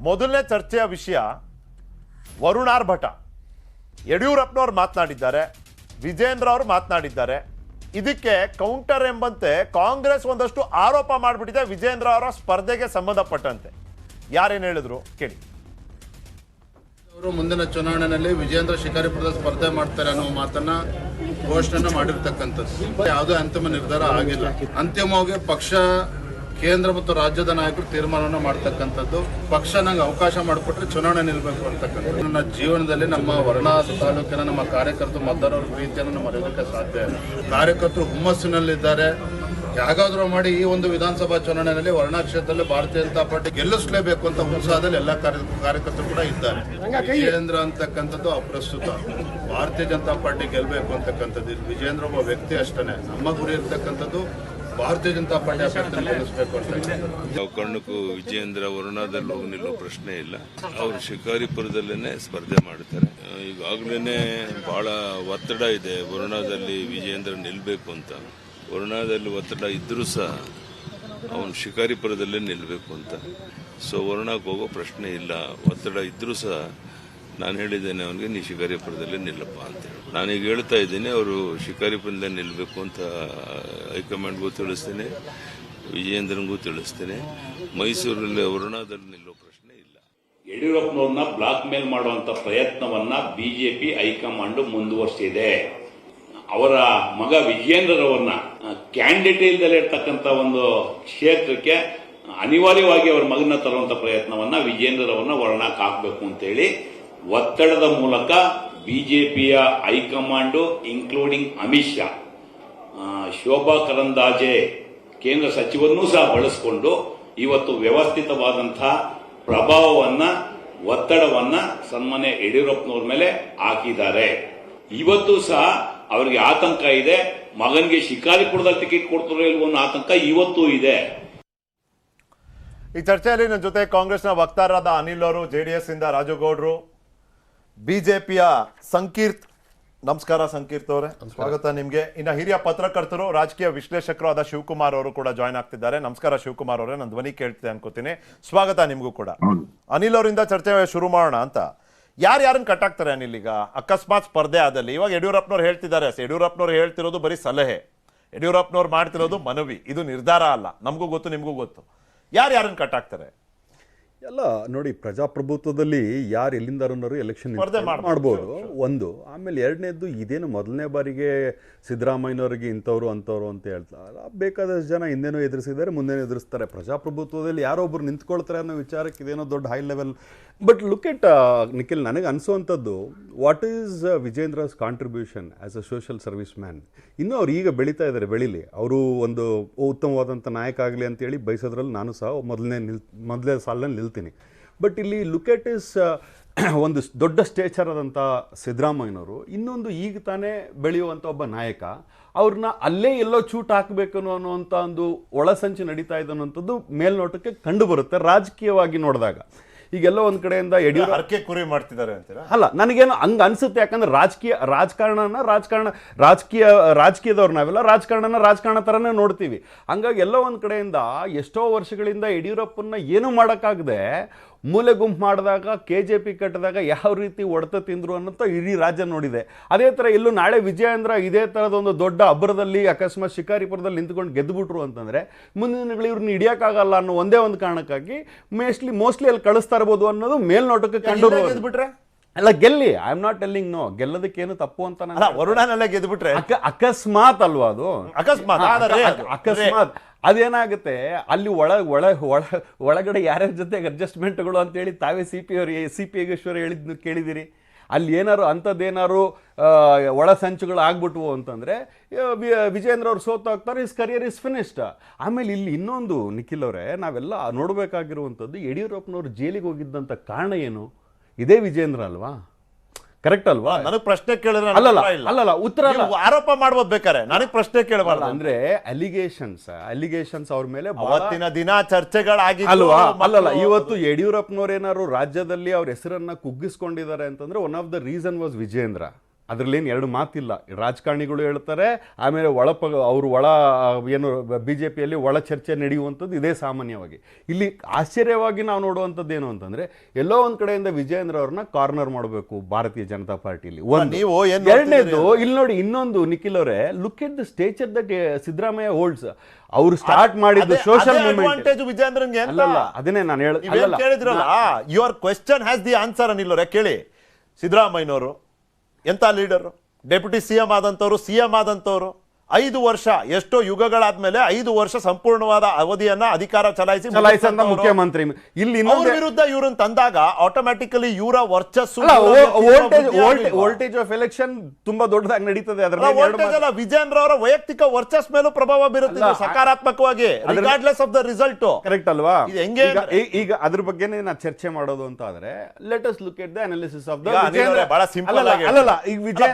ಮೊದಲನೇ ಚರ್ಚೆಯ ವಿಷಯ ವರುಣಾರ್ ಭಟ. ಯಡಿಯೂರಪ್ಪನವರು ಮಾತನಾಡಿದ್ದಾರೆ, ವಿಜೇಂದ್ರ ಅವರು ಮಾತನಾಡಿದ್ದಾರೆ. ಇದಕ್ಕೆ ಕೌಂಟರ್ ಎಂಬಂತೆ ಕಾಂಗ್ರೆಸ್ ಒಂದಷ್ಟು ಆರೋಪ ಮಾಡಿಬಿಟ್ಟಿದೆ ವಿಜೇಂದ್ರ ಅವರ ಸ್ಪರ್ಧೆಗೆ ಸಂಬಂಧಪಟ್ಟಂತೆ. ಯಾರೇನು ಹೇಳಿದ್ರು ಕೇಳಿ. ಅವರು ಮುಂದಿನ ಚುನಾವಣೆಯಲ್ಲಿ ವಿಜೇಂದ್ರ ಶಿಕಾರಿಪುರದ ಸ್ಪರ್ಧೆ ಮಾಡ್ತಾರೆ ಅನ್ನೋ ಮಾತನ್ನ ಘೋಷಣೆ ಮಾಡಿರ್ತಕ್ಕಂಥದ್ದು ಯಾವುದೇ ಅಂತಿಮ ನಿರ್ಧಾರ ಆಗಿಲ್ಲ. ಅಂತಿಮವಾಗಿ ಪಕ್ಷ, ಕೇಂದ್ರ ಮತ್ತು ರಾಜ್ಯದ ನಾಯಕರು ತೀರ್ಮಾನವನ್ನು ಮಾಡ್ತಕ್ಕಂಥದ್ದು. ಪಕ್ಷ ನಂಗೆ ಅವಕಾಶ ಮಾಡಿಕೊಟ್ರೆ ಚುನಾವಣೆ ನಿಲ್ಬೇಕು ಅಂತಕ್ಕಂಥದ್ದು. ನನ್ನ ಜೀವನದಲ್ಲಿ ನಮ್ಮ ವರ್ಣಾ ತಾಲೂಕಿನ ನಮ್ಮ ಕಾರ್ಯಕರ್ತರು ಮತದಾರರ ಪ್ರೀತಿಯನ್ನು ಮರೆಯೋದಕ್ಕೆ ಸಾಧ್ಯ ಇಲ್ಲ. ಕಾರ್ಯಕರ್ತರು ಹುಮ್ಮಸ್ಸಿನಲ್ಲಿದ್ದಾರೆ. ಹೇಗಾದ್ರೂ ಮಾಡಿ ಈ ಒಂದು ವಿಧಾನಸಭಾ ಚುನಾವಣೆಯಲ್ಲಿ ವರ್ಣಾ ಕ್ಷೇತ್ರದಲ್ಲಿ ಭಾರತೀಯ ಜನತಾ ಪಾರ್ಟಿ ಗೆಲ್ಲಿಸಲೇಬೇಕು ಅಂತ ಉತ್ಸಾಹದಲ್ಲಿ ಎಲ್ಲ ಕಾರ್ಯಕರ್ತರು ಕೂಡ ಇದ್ದಾರೆ. ವಿಜೇಂದ್ರ ಅಂತಕ್ಕಂಥದ್ದು ಅಪ್ರಸ್ತುತ. ಭಾರತೀಯ ಜನತಾ ಪಾರ್ಟಿ ಗೆಲ್ಲಬೇಕು ಅಂತಕ್ಕಂಥದ್ದು ವಿಜೇಂದ್ರ ಒಬ್ಬ ವ್ಯಕ್ತಿ ಅಷ್ಟೇ. ನಮ್ಮ ಗುರಿ ಇರ್ತಕ್ಕಂಥದ್ದು ಭಾರತೀಯ ಜನತಾ ಪಾರ್ಟಿ ಅಭ್ಯರ್ಥಿಯನ್ನು ಗೆಲ್ಲಿಸಬೇಕು ಅಂತ. ಯಾವ ಕಾರಣಕ್ಕೂ ವಿಜೇಂದ್ರ ವರುಣಾದಲ್ಲಿ ಹೋಗಿ ನಿಲ್ಲೋ ಪ್ರಶ್ನೆ ಇಲ್ಲ. ಅವರು ಶಿಕಾರಿಪುರದಲ್ಲೇನೆ ಸ್ಪರ್ಧೆ ಮಾಡ್ತಾರೆ. ಈಗಾಗಲೇ ಬಹಳ ಒತ್ತಡ ಇದೆ ವರುಣಾದಲ್ಲಿ ವಿಜೇಂದ್ರ ನಿಲ್ಬೇಕು ಅಂತ. ವರುಣಾದಲ್ಲಿ ಒತ್ತಡ ಇದ್ರೂ ಸಹ ಅವನು ಶಿಕಾರಿಪುರದಲ್ಲೇ ನಿಲ್ಲಬೇಕು ಅಂತ. ಸೊ ವರುಣಾಕ್ಕೆ ಹೋಗೋ ಪ್ರಶ್ನೆ ಇಲ್ಲ. ಒತ್ತಡ ಇದ್ರೂ ಸಹ ನಾನು ಹೇಳಿದ್ದೇನೆ ಅವನಿಗೆ, ನೀ ಶಿಕಾರಿಪುರದಲ್ಲೇ ನಿಲ್ಲಪ್ಪ ಅಂತ ಹೇಳಿ. ನಾನೀಗ ಹೇಳ್ತಾ ಇದ್ದೀನಿ, ಅವರು ಶಿಕಾರಿಪುರದಲ್ಲೇ ನಿಲ್ಲಬೇಕು ಅಂತ ಹೈಕಮಾಂಡ್ಗೂ ತಿಳಿಸ್ತೇನೆ, ವಿಜಯೇಂದ್ರನಿಗೂ ತಿಳಿಸ್ತೇನೆ. ಮೈಸೂರಲ್ಲಿ ವರುಣಾದಲ್ಲಿ ನಿಲ್ಲೋ ಪ್ರಶ್ನೆ ಇಲ್ಲ. ಯಡಿಯೂರಪ್ಪನವ್ರನ್ನ ಬ್ಲಾಕ್ ಮೇಲ್ ಮಾಡುವಂತ ಪ್ರಯತ್ನವನ್ನ ಬಿಜೆಪಿ ಹೈಕಮಾಂಡ್ ಮುಂದುವರಿಸಿದೆ. ಅವರ ಮಗ ವಿಜಯೇಂದ್ರರವರನ್ನ ಕ್ಯಾಂಡಿಡೇಟ್ ಇಲ್ದಲೇ ಇರ್ತಕ್ಕಂಥ ಒಂದು ಕ್ಷೇತ್ರಕ್ಕೆ ಅನಿವಾರ್ಯವಾಗಿ ಅವರ ಮಗನ ತರುವಂತ ಪ್ರಯತ್ನವನ್ನ ವಿಜಯೇಂದ್ರರವರನ್ನ ವರ್ಣಕ್ಕೆ ಹಾಕಬೇಕು ಅಂತೇಳಿ ಒತ್ತಡದ ಮೂಲಕ ಬಿಜೆಪಿಯ ಹೈಕಮಾಂಡ್ ಇನ್ಕ್ಲೂಡಿಂಗ್ ಅಮಿತ್ ಶಾ, ಶೋಭಾ ಕರಂದಾಜೆ ಕೇಂದ್ರ ಸಚಿವರನ್ನೂ ಸಹ ಬಳಸಿಕೊಂಡು ಇವತ್ತು ವ್ಯವಸ್ಥಿತವಾದಂತಹ ಪ್ರಭಾವವನ್ನ, ಒತ್ತಡವನ್ನ ಸನ್ಮಾನ್ಯ ಯಡಿಯೂರಪ್ಪನವ್ರ ಮೇಲೆ ಹಾಕಿದ್ದಾರೆ. ಇವತ್ತು ಸಹ ಅವರಿಗೆ ಆತಂಕ ಇದೆ. ಮಗನಿಗೆ ಶಿಕಾರಿಪುರದಲ್ಲಿ ಟಿಕೆಟ್ ಕೊಡ್ತಾರೋ ಇಲ್ವೋ ಅನ್ನೋ ಆತಂಕ ಇವತ್ತೂ ಇದೆ. ಈ ಚರ್ಚೆಯಲ್ಲಿ ನನ್ನ ಜೊತೆ ಕಾಂಗ್ರೆಸ್ನ ವಕ್ತಾರರಾದ ಅನಿಲ್ ಅವರು, ಜೆಡಿಎಸ್ ಇಂದ ರಾಜುಗೌಡರು, ಬಿಜೆಪಿಯ ಸಂಕೀರ್ತ್. ನಮಸ್ಕಾರ ಸಂಕೀರ್ತ್ ಅವರೇ, ಸ್ವಾಗತ ನಿಮ್ಗೆ. ಇನ್ನು ಹಿರಿಯ ಪತ್ರಕರ್ತರು, ರಾಜಕೀಯ ವಿಶ್ಲೇಷಕರು ಆದ ಶಿವಕುಮಾರ್ ಅವರು ಕೂಡ ಜಾಯ್ನ್ ಆಗ್ತಿದ್ದಾರೆ. ನಮಸ್ಕಾರ ಶಿವಕುಮಾರ್ ಅವರೇ, ನನ್ನ ಧ್ವನಿ ಕೇಳ್ತಿದೆ ಅನ್ಕೋತೀನಿ. ಸ್ವಾಗತ ನಿಮ್ಗೂ ಕೂಡ. ಅನಿಲ್ ಅವರಿಂದ ಚರ್ಚೆ ಶುರು ಮಾಡೋಣ ಅಂತ. ಯಾರ್ಯಾರನ್ನ ಕಟ್ಟಾಕ್ತಾರೆ ಅನಿಲ್ ಈಗ ಅಕಸ್ಮಾತ್ ಸ್ಪರ್ಧೆ ಆದಲ್ಲಿ? ಇವಾಗ ಯಡಿಯೂರಪ್ಪನವ್ರು ಹೇಳ್ತಿದ್ದಾರೆ, ಯಡಿಯೂರಪ್ಪನವ್ರು ಹೇಳ್ತಿರೋದು ಬರೀ ಸಲಹೆ, ಯಡಿಯೂರಪ್ಪನವ್ರು ಮಾಡ್ತಿರೋದು ಮನವಿ, ಇದು ನಿರ್ಧಾರ ಅಲ್ಲ. ನಮಗೂ ಗೊತ್ತು, ನಿಮಗೂ ಗೊತ್ತು. ಯಾರ್ಯಾರನ್ನ ಕಟ್ಟಾಕ್ತಾರೆ? ಎಲ್ಲ ನೋಡಿ, ಪ್ರಜಾಪ್ರಭುತ್ವದಲ್ಲಿ ಯಾರು ಎಲ್ಲಿಂದಾರು ಎಲೆಕ್ಷನ್ ಮಾಡ್ಬೋದು ಒಂದು. ಆಮೇಲೆ ಎರಡನೇದ್ದು, ಇದೇನು ಮೊದಲನೇ ಬಾರಿಗೆ ಸಿದ್ದರಾಮಯ್ಯನವ್ರಿಗೆ ಇಂಥವ್ರು ಅಂಥವ್ರು ಅಂತ ಹೇಳ್ತಾರೆ. ಬೇಕಾದಷ್ಟು ಜನ ಹಿಂದೇನೂ ಎದುರಿಸಿದ್ದಾರೆ, ಮುಂದೇನೂ ಎದುರಿಸ್ತಾರೆ. ಪ್ರಜಾಪ್ರಭುತ್ವದಲ್ಲಿ ಯಾರೊಬ್ಬರು ನಿಂತ್ಕೊಳ್ತಾರೆ ಅನ್ನೋ ವಿಚಾರಕ್ಕೆ ಇದೇನೋ ದೊಡ್ಡ high level. But look at Nikhil, ನನಗೆ ಅನಿಸೋವಂಥದ್ದು, what is Vijendra's contribution as a social service man? ಇನ್ನೂ ಅವ್ರು ಈಗ ಬೆಳೀತಾ ಇದ್ದಾರೆ, ಬೆಳೀಲಿ. ಅವರು ಒಂದು ಉತ್ತಮವಾದಂಥ ನಾಯಕ ಆಗಲಿ ಅಂತೇಳಿ ಬಯಸೋದ್ರಲ್ಲಿ ನಾನು ಸಹ ಮೊದಲನೇ ಸಾಲಿನಲ್ಲಿ ನಿಲ್ತೀನಿ. ಬಟ್ ಇಲ್ಲಿ ಲುಕ್ ಎಟ್ ಇಸ್ ಒಂದು ದೊಡ್ಡ ಸ್ಟೇಚರ್ ಆದಂಥ ಸಿದ್ದರಾಮಯ್ಯನವರು, ಇನ್ನೊಂದು ಈಗ ತಾನೇ ಬೆಳೆಯುವಂಥ ಒಬ್ಬ ನಾಯಕ, ಅವ್ರನ್ನ ಅಲ್ಲೇ ಎಲ್ಲೋ ಚೂಟ್ ಹಾಕಬೇಕು ಅನ್ನುವಂಥ ಒಂದು ಒಳಸಂಚು ನಡೀತಾ ಇದೆ ಅನ್ನೋಂಥದ್ದು ಮೇಲ್ನೋಟಕ್ಕೆ ಕಂಡು ಬರುತ್ತೆ ರಾಜಕೀಯವಾಗಿ ನೋಡಿದಾಗ. ಈಗೆಲ್ಲ ಒಂದು ಕಡೆಯಿಂದ ಯಡಿಯೂರಪ್ಪ ಹರಕೆ ಕುರಿ ಮಾಡ್ತಿದ್ದಾರೆ ಅಂತೀರಾ? ಅಲ್ಲ, ನನಗೇನು ಹಂಗೆ ಅನ್ಸುತ್ತೆ. ಯಾಕಂದ್ರೆ ರಾಜಕೀಯದವ್ರು ನಾವೆಲ್ಲ ರಾಜಕಾರಣ ಥರನೇ ನೋಡ್ತೀವಿ. ಹಂಗಾಗಿ ಎಲ್ಲ ಒಂದು ಕಡೆಯಿಂದ ಎಷ್ಟೋ ವರ್ಷಗಳಿಂದ ಯಡಿಯೂರಪ್ಪನ ಏನು ಮಾಡೋಕ್ಕಾಗದೆ ಮೂಲೆ ಗುಂಪು ಮಾಡಿದಾಗ, KJP ಕಟ್ಟಿದಾಗ ಯಾವ ರೀತಿ ಹೊಡೆತ ತಿಂದ್ರು ಅನ್ನೋಂಥ ಇಡೀ ರಾಜ್ಯ ನೋಡಿದೆ. ಅದೇ ಥರ ಎಲ್ಲೂ ನಾಳೆ ವಿಜಯೇಂದ್ರ ಇದೇ ಥರದ ಒಂದು ದೊಡ್ಡ ಅಬ್ಬರದಲ್ಲಿ ಅಕಸ್ಮಾತ್ ಶಿಕಾರಿಪುರದಲ್ಲಿ ನಿಂತ್ಕೊಂಡು ಗೆದ್ದುಬಿಟ್ರು ಅಂತಂದರೆ ಮುಂದಿನ ದಿನಗಳು ಇವ್ರನ್ನ ಹಿಡಿಯೋಕ್ಕಾಗಲ್ಲ ಅನ್ನೋ ಒಂದೇ ಒಂದು ಕಾರಣಕ್ಕಾಗಿ ಮೋಸ್ಟ್ಲಿ ಅಲ್ಲಿ ಕಳಿಸ್ತಾ ಇರ್ಬೋದು ಅನ್ನೋದು ಮೇಲ್ನೋಟಕ್ಕೆ ಕಂಡು ಬಿಟ್ರೆ ಅಲ್ಲ, ಗೆಲ್ಲಿ. I am not telling no, ಗೆಲ್ಲೋದಕ್ಕೇನು ತಪ್ಪು ಅಂತ. ವರುಣಾನಲ್ಲೇ ಗೆದ್ಬಿಟ್ರೆ ಅಕಸ್ಮಾತ್ ಅಲ್ವಾ ಅದು? ಅಕಸ್ಮಾತ್ ಅದೇನಾಗುತ್ತೆ, ಅಲ್ಲಿ ಒಳಗಡೆ ಯಾರ್ಯಾರ ಜೊತೆಗೆ ಅಡ್ಜಸ್ಟ್ಮೆಂಟ್ಗಳು ಅಂತೇಳಿ ತಾವೇ ಸಿ ಪಿ ಯೋಗೇಶ್ವರ ಹೇಳಿದ್ನು ಕೇಳಿದಿರಿ. ಅಲ್ಲಿ ಏನಾರು ಅಂಥದ್ದೇನಾರು ಒಳಸಂಚುಗಳು ಆಗ್ಬಿಟ್ವು ಅಂತಂದರೆ ವಿಜೇಂದ್ರ ಅವ್ರು ಸೋತೋಗ್ತಾರೆ, ಇಸ್ ಕರಿಯರ್ ಇಸ್ ಫಿನಿಶ್ಡ್. ಆಮೇಲೆ ಇಲ್ಲಿ ಇನ್ನೊಂದು ನಿಖಿಲ್ ಅವರೇ, ನಾವೆಲ್ಲ ನೋಡಬೇಕಾಗಿರುವಂಥದ್ದು, ಯಡಿಯೂರಪ್ಪನವ್ರು ಜೈಲಿಗೆ ಹೋಗಿದ್ದಂಥ ಕಾರಣ ಏನು? ಇದೇ ವಿಜೇಂದ್ರ ಅಲ್ವಾ? ಕರೆಕ್ಟ್ ಅಲ್ವಾ? ನನಗೆ ಪ್ರಶ್ನೆ ಕೇಳಿದ್ರೆ ಅಲ್ಲಲ್ಲ, ಉತ್ತರ ಆರೋಪ ಮಾಡ್ಬೋದು ಬೇಕಾರೆ, ನನಗೆ ಪ್ರಶ್ನೆ ಕೇಳಬಾರ್ದು. ಅಂದ್ರೆ ಅಲಿಗೇಷನ್ಸ್ ಅವ್ರ ಮೇಲೆ ಅವತ್ತಿನ ದಿನ ಚರ್ಚೆಗಳಾಗಿ ಅಲ್ವಾ? ಅಲ್ಲಲ್ಲ, ಇವತ್ತು ಯಡಿಯೂರಪ್ಪನವ್ರು ಏನಾದ್ರು ರಾಜ್ಯದಲ್ಲಿ ಅವ್ರ ಹೆಸರನ್ನ ಕುಗ್ಗಿಸ್ಕೊಂಡಿದ್ದಾರೆ ಅಂತಂದ್ರೆ one of the reason was Vijendra. ಅದ್ರಲ್ಲೇನು ಎರಡು ಮಾತಿಲ್ಲ. ರಾಜಕಾರಣಿಗಳು ಹೇಳ್ತಾರೆ, ಆಮೇಲೆ ಅವರು ಏನು BJPಯಲ್ಲಿ ಒಳ ಚರ್ಚೆ ನಡೆಯುವಂಥದ್ದು ಇದೇ ಸಾಮಾನ್ಯವಾಗಿ. ಇಲ್ಲಿ ಆಶ್ಚರ್ಯವಾಗಿ ನಾವು ನೋಡುವಂಥದ್ದು ಏನು ಅಂತಂದ್ರೆ, ಎಲ್ಲೋ ಒಂದ್ ಕಡೆಯಿಂದ ವಿಜಯೇಂದ್ರ ಅವ್ರನ್ನ ಕಾರ್ನರ್ ಮಾಡಬೇಕು ಭಾರತೀಯ ಜನತಾ ಪಾರ್ಟಿಲಿ. ನೀವು ಏನ್ ಎರಡನೇದು, ಇಲ್ಲಿ ನೋಡಿ ಇನ್ನೊಂದು ನಿಖಿಲ್ ಅವರೇ, look at the stature that Siddaramaiah holds. ಅವರು ಸ್ಟಾರ್ಟ್ ಮಾಡಿದ್ದು ಸೋಷಿಯಲ್ ಮೂವ್ಮೆಂಟ್. ವಿಜೇಂದ್ರನ್ಗೆ ಅಲ್ಲಲ್ಲ, ಅದನ್ನೇ ನಾನು ಕೇಳಿದ್ರಲ್ಲ, your question has the answer ಅನ್ನಿಲ್ಲವ್ರೆ. ಕೇಳಿ, ಸಿದ್ದರಾಮಯ್ಯನವರು ಎಂತ ಲೀಡರ್, ಡೆಪ್ಯೂಟಿ CM ಆದಂತವ್ರು, CM ಆದಂತವ್ರು, 5 ವರ್ಷ, ಎಷ್ಟೋ ಯುಗಗಳಾದ್ಮೇಲೆ 5 ವರ್ಷ ಸಂಪೂರ್ಣವಾದ ಅವಧಿಯನ್ನ ಅಧಿಕಾರ ಚಲಾಯಿಸಿದ ಮುಖ್ಯಮಂತ್ರಿ. ಇಲ್ಲಿ ಅವ್ರ ವಿರುದ್ಧ ಇವ್ರನ್ನ ತಂದಾಗ ಆಟೋಮ್ಯಾಟಿಕಲಿ ಇವರ ವರ್ಚಸ್ಸು, ವೋಲ್ಟೇಜ್ ಆಫ್ ಎಲೆಕ್ಷನ್ ತುಂಬಾ ದೊಡ್ಡದಾಗಿ ನಡೀತದೆ. ಅದರ ವಿಜೇಂದ್ರ ಅವರ ವೈಯಕ್ತಿಕ ವರ್ಚಸ್ ಮೇಲೂ ಪ್ರಭಾವ ಬೀರುತ್ತೆ ಸಕಾರಾತ್ಮಕವಾಗಿ, regardless of the result. Correct ಅಲ್ವಾ? ಹೆಂಗೆ ಈಗ ಅದ್ರ ಬಗ್ಗೆನೇ ನಾ ಚರ್ಚೆ ಮಾಡೋದು ಅಂತ ಆದ್ರೆ, let us look at the analysis of the. ಬಹಳ ಸಿಂಪಲ್ ಆಗಿ,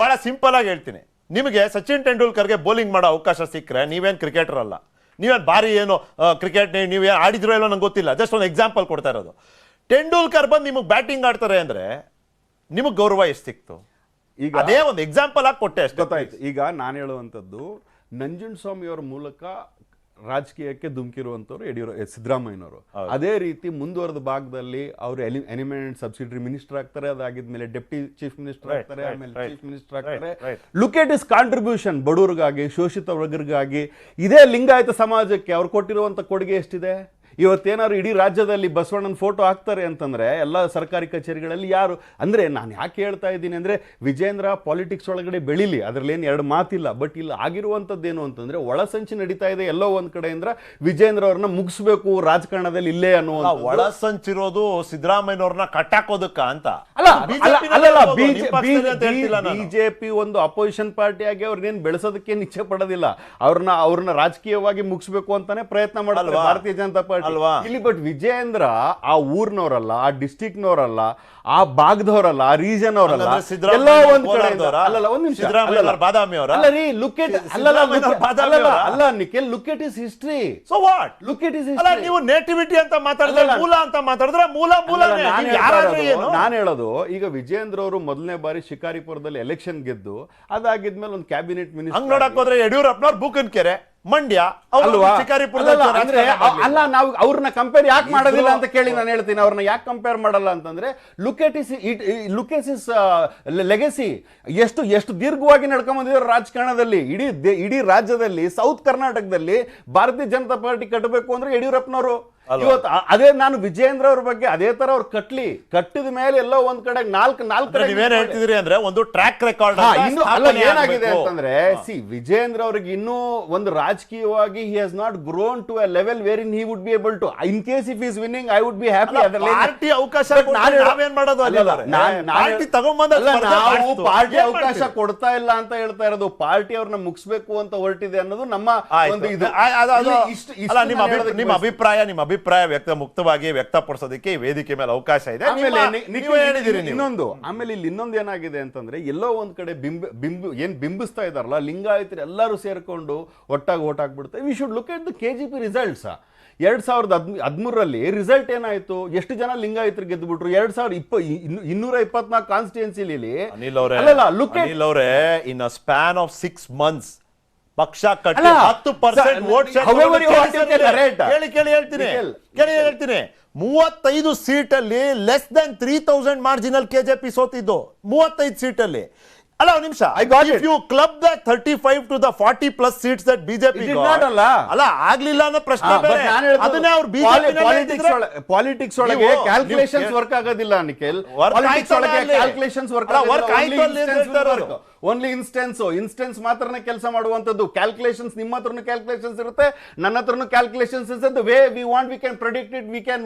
ಬಹಳ ಸಿಂಪಲ್ ಆಗಿ ಹೇಳ್ತೀನಿ. ನಿಮಗೆ ಸಚಿನ್ ತೆಂಡೂಲ್ಕರ್ಗೆ ಬೌಲಿಂಗ್ ಮಾಡೋ ಅವಕಾಶ ಸಿಕ್ಕರೆ, ನೀವೇನ್ ಕ್ರಿಕೆಟರ್ ಅಲ್ಲ, ನೀವೇನ್ ಭಾರಿ ಏನು ಕ್ರಿಕೆಟ್ ನೀವೇನು ಆಡಿದ್ರೋ ಇಲ್ಲೋ ನಂಗೆ ಗೊತ್ತಿಲ್ಲ, ಜಸ್ಟ್ ಒಂದು ಎಕ್ಸಾಂಪಲ್ ಕೊಡ್ತಾ ಇರೋದು. ತೆಂಡೂಲ್ಕರ್ ಬಂದು ನಿಮಗೆ ಬ್ಯಾಟಿಂಗ್ ಆಡ್ತಾರೆ ಅಂದ್ರೆ ನಿಮಗೆ ಗೌರವ ಎಷ್ಟು ಸಿಕ್ತು? ಈಗ ಅದೇ ಒಂದು ಎಕ್ಸಾಂಪಲ್ ಆಗಿ ಕೊಟ್ಟೆ ಅಷ್ಟೇ. ಗೊತ್ತಾಯ್ತು. ಈಗ ನಾನು ಹೇಳುವಂಥದ್ದು, ನಂಜುಂಡಸ್ವಾಮಿ ಅವರ ಮೂಲಕ ರಾಜಕೀಯಕ್ಕೆ ಧುಮುಕಿರುವಂಥವ್ರು ಸಿದ್ದರಾಮಯ್ಯನವರು. ಅದೇ ರೀತಿ ಮುಂದುವರೆದ ಭಾಗದಲ್ಲಿ ಅವರು ಎಲಿಮೆಂಟ್ ಸಬ್ಸಿಡರಿ ಮಿನಿಸ್ಟರ್ ಆಗ್ತಾರೆ, ಅದಾಗಿದ್ಮೇಲೆ ಡೆಪ್ಟಿ ಚೀಫ್ ಮಿನಿಸ್ಟರ್ ಆಗ್ತಾರೆ, ಆಮೇಲೆ ಚೀಫ್ ಮಿನಿಸ್ಟರ್ ಆಗ್ತಾರೆ. ಲುಕ್ ಎಟ್ ಇಸ್ ಕಾಂಟ್ರಿಬ್ಯೂಷನ್ ಬಡವರಿಗಾಗಿ, ಶೋಷಿತ ವರ್ಗರಿಗಾಗಿ, ಇದೇ ಲಿಂಗಾಯತ ಸಮಾಜಕ್ಕೆ ಅವ್ರು ಕೊಟ್ಟಿರುವಂಥ ಕೊಡುಗೆ ಎಷ್ಟಿದೆ. ಇವತ್ತೇನಾದ್ರು ಇಡೀ ರಾಜ್ಯದಲ್ಲಿ ಬಸವಣ್ಣನ ಫೋಟೋ ಹಾಕ್ತಾರೆ ಅಂತಂದ್ರೆ ಎಲ್ಲ ಸರ್ಕಾರಿ ಕಚೇರಿಗಳಲ್ಲಿ ಯಾರು ಅಂದ್ರೆ, ನಾನು ಯಾಕೆ ಹೇಳ್ತಾ ಇದ್ದೀನಿ ಅಂದ್ರೆ, ವಿಜೇಂದ್ರ ಪಾಲಿಟಿಕ್ಸ್ ಒಳಗಡೆ ಬೆಳಿಲಿ, ಅದ್ರಲ್ಲೇನು ಎರಡು ಮಾತಿಲ್ಲ. ಬಟ್ ಇಲ್ಲಿ ಆಗಿರುವಂಥದ್ದೇನು ಅಂತಂದ್ರೆ, ಒಳಸಂಚು ನಡೀತಾ ಇದೆ ಎಲ್ಲೋ ಒಂದ್ ಕಡೆಯಿಂದ. ವಿಜೇಂದ್ರ ಅವ್ರನ್ನ ಮುಗಿಸ್ಬೇಕು ರಾಜಕಾರಣದಲ್ಲಿ ಇಲ್ಲೇ ಅನ್ನೋ ಒಳಸಂಚಿರೋದು ಸಿದ್ದರಾಮಯ್ಯನವ್ರನ್ನ ಕಟ್ಟಾಕೋದಕ್ಕ ಅಂತ ಬಿಜೆಪಿ ಒಂದು ಅಪೋಸಿಷನ್ ಪಾರ್ಟಿಯಾಗಿ ಅವ್ರನ್ನೇನು ಬೆಳೆಸೋದಕ್ಕೇನು ಇಚ್ಛೆ ಪಡೋದಿಲ್ಲ. ಅವ್ರನ್ನ ರಾಜಕೀಯವಾಗಿ ಮುಗಿಸ್ಬೇಕು ಅಂತಾನೆ ಪ್ರಯತ್ನ ಮಾಡಲ್ಲ ಭಾರತೀಯ ಜನತಾ ಪಾರ್ಟಿ ಇಲ್ಲಿ. ಬಟ್ ವಿಜಯೇಂದ್ರ ಆ ಊರ್ನವರಲ್ಲ, ಆ ಡಿಸ್ಟ್ರಿಕ್ಟ್ನವರಲ್ಲ, ಆ ಭಾಗದವರಲ್ಲ, ಆ ರೀಜನ್ ಅವರಲ್ಲ, ಎಲ್ಲ ಒಂದ್ ಕಡೆ. ಅಲ್ಲಲ್ಲ, ಒಂದ್ ನಿಮಿಷ, ಅಲ್ಲ Nikhil, look at is history. So what? Look at is history. ನೀವು ನೇಟಿವಿಟಿ ಅಂತ ಮಾತಾಡಿದ್ರೆ, ಮೂಲ ಅಂತ ಮಾತಾಡಿದ್ರೆ ಮೂಲ ನಾನು ಹೇಳೋದು, ಈಗ ವಿಜಯೇಂದ್ರ ಅವರು ಮೊದಲನೇ ಬಾರಿ ಶಿಕಾರಿಪುರದಲ್ಲಿ ಎಲೆಕ್ಷನ್ ಗೆದ್ದು ಅದಾಗಿದ್ಮೇಲೆ ಒಂದು ಕ್ಯಾಬಿನೆಟ್ ಮಿನಿಸ್ಟರ್. ಹಂಗ್ ನೋಡಕ್ ಹೋದ್ರೆ ಯಡಿಯೂರಪ್ಪನವ್ರು ಬೂಕನ್ಕೆರೆ, ಮಂಡ್ಯ, ಅಂದ್ರೆ ಅಲ್ಲ, ನಾವು ಅವ್ರನ್ನ ಕಂಪೇರ್ ಯಾಕೆ ಮಾಡೋದಿಲ್ಲ ಅಂತ ಕೇಳಿ ನಾನು ಹೇಳ್ತೀನಿ. ಅವ್ರನ್ನ ಯಾಕೆ ಕಂಪೇರ್ ಮಾಡಲ್ಲ ಅಂತಂದ್ರೆ, ಲುಕ್ ಎಟ್ ಇಸ್ ಲೆಗಸಿ. ಎಷ್ಟು ದೀರ್ಘವಾಗಿ ನಡ್ಕೊಂಡ್ ಬಂದಿದ್ದಾರೆ ರಾಜಕಾರಣದಲ್ಲಿ. ಇಡೀ ರಾಜ್ಯದಲ್ಲಿ, ಸೌತ್ ಕರ್ನಾಟಕದಲ್ಲಿ ಭಾರತೀಯ ಜನತಾ ಪಾರ್ಟಿ ಕಟ್ಟಬೇಕು ಅಂದ್ರೆ ಯಡಿಯೂರಪ್ಪನವರು. ಇವತ್ತು ಅದೇ ನಾನು ವಿಜಯೇಂದ್ರ ಅವ್ರ ಬಗ್ಗೆ ಅದೇ ತರ ಅವ್ರು ಕಟ್ಟಿದ ಮೇಲೆ ಎಲ್ಲೋ ಒಂದ್ ಕಡೆ ನಾಲ್ಕು ನೀವೇನ್ ಹೇಳ್ತಿದ್ರಿ ಅಂದ್ರೆ ಒಂದು ಟ್ರ್ಯಾಕ್ ರೆಕಾರ್ಡ್. ಇನ್ನು ಅಲ್ಲ, ಏನಾಗಿದೆ ಅಂತಂದ್ರೆ, ವಿಜಯೇಂದ್ರ ಅವ್ರಿಗೆ ಇನ್ನೂ ಒಂದು ರಾಜಕೀಯವಾಗಿ he has not grown to a level wherein he would be able to, in case if he is winning I would be happy. Party ಅವಕಾಶ ನಾವೇನ್ ಮಾಡೋದು? ಪಾರ್ಟಿ ಅವಕಾಶ ಕೊಡ್ತಾ ಇಲ್ಲ ಅಂತ ಹೇಳ್ತಾ ಇರೋದು. ಪಾರ್ಟಿ ಅವ್ರನ್ನ ಮುಗಿಸ್ಬೇಕು ಅಂತ ಹೊರಟಿದೆ ಅನ್ನೋದು ನಮ್ಮ ಒಂದು ಇದು. ನಿಮ್ಮ ಅಭಿಪ್ರಾಯ ಮುಕ್ತವಾಗಿ ವ್ಯಕ್ತಪಡಿಸೋದಕ್ಕೆ ಈ ವೇದಿಕೆ ಮೇಲೆ ಅವಕಾಶ ಇದೆ. ಆಮೇಲೆ ಇಲ್ಲಿ ಇನ್ನೊಂದು ಏನಾಗಿದೆ ಅಂತಂದ್ರೆ, ಎಲ್ಲೋ ಒಂದ್ ಕಡೆ ಬಿಂಬಿಸ್ತಾ ಇದಾರಲ್ಲ ಲಿಂಗಾಯತರು ಎಲ್ಲರೂ ಸೇರ್ಕೊಂಡು ಒಟ್ಟಾಗಿ ಓಟ್ ಹಾಕ್ಬಿಡುತ್ತೆ. We should look at the KGP results. 2013ರಲ್ಲಿ ರಿಸಲ್ಟ್ ಏನಾಯ್ತು? ಎಷ್ಟು ಜನ ಲಿಂಗಾಯತರು ಗೆದ್ದುಬಿಟ್ರು? 2224 ಕಾನ್ಸ್ಟಿಟ್ಯೂನ್ಸಿಲಿ. ಅನಿಲ್ ಅವರೇ, in a span of 6 months ಪಕ್ಷ ಕಟ್ಟಿ 10% ವೋಟ್ ಹೇಳ್ತೀನಿ. 35 ಸೀಟಲ್ಲಿ ಲೆಸ್ ದನ್ 3000 ಮಾರ್ಜಿನಲ್ KJP ಸೋತಿದ್ದು 35 ಸೀಟಲ್ಲಿ. ಅಲ್ಲ, ಒಂದು ನಿಮಿಷ. If you club the 35 to the 40+ seats that BJP got, ಅಲ್ಲ ಆಗ್ಲಿಲ್ಲ ಅನ್ನೋ ಪ್ರಶ್ನೆ ಬೇರೆ. ಅದನ್ನೇ ಅವ್ರು ಪಾಲಿಟಿಕ್ಸ್ ಒಳಗೆ ಕ್ಯಾಲ್ಕುಲೇಷನ್ಸ್ ವರ್ಕ್ ಆಗೋದಿಲ್ಲ ನಿಖಿಲ್. ಪಾಲಿಟಿಕ್ಸ್ ಒಳಗೆ ಕ್ಯಾಲ್ಕುಲೇಷನ್ಸ್ ವರ್ಕ್ ಆಗೋದಿಲ್ಲ. ಓನ್ಲಿ ಇನ್ಸ್ಟೆನ್ಸ್ ಮಾತ್ರನೇ ಕೆಲಸ ಮಾಡುವಂತದ್ದು. ಕ್ಯಾಲ್ಕುಲೇಷನ್ಸ್ ನಿಮ್ಮ ಹತ್ರನು ಕ್ಯಾಲ್ಕುಲೇಷನ್ಸ್ ಇರುತ್ತೆ, ನನ್ನ ಹತ್ರನು ಕ್ಯಾಲ್ಕುಲೇಷನ್ಸ್ ಇರುತ್ತೆ. Way we want we can predict it,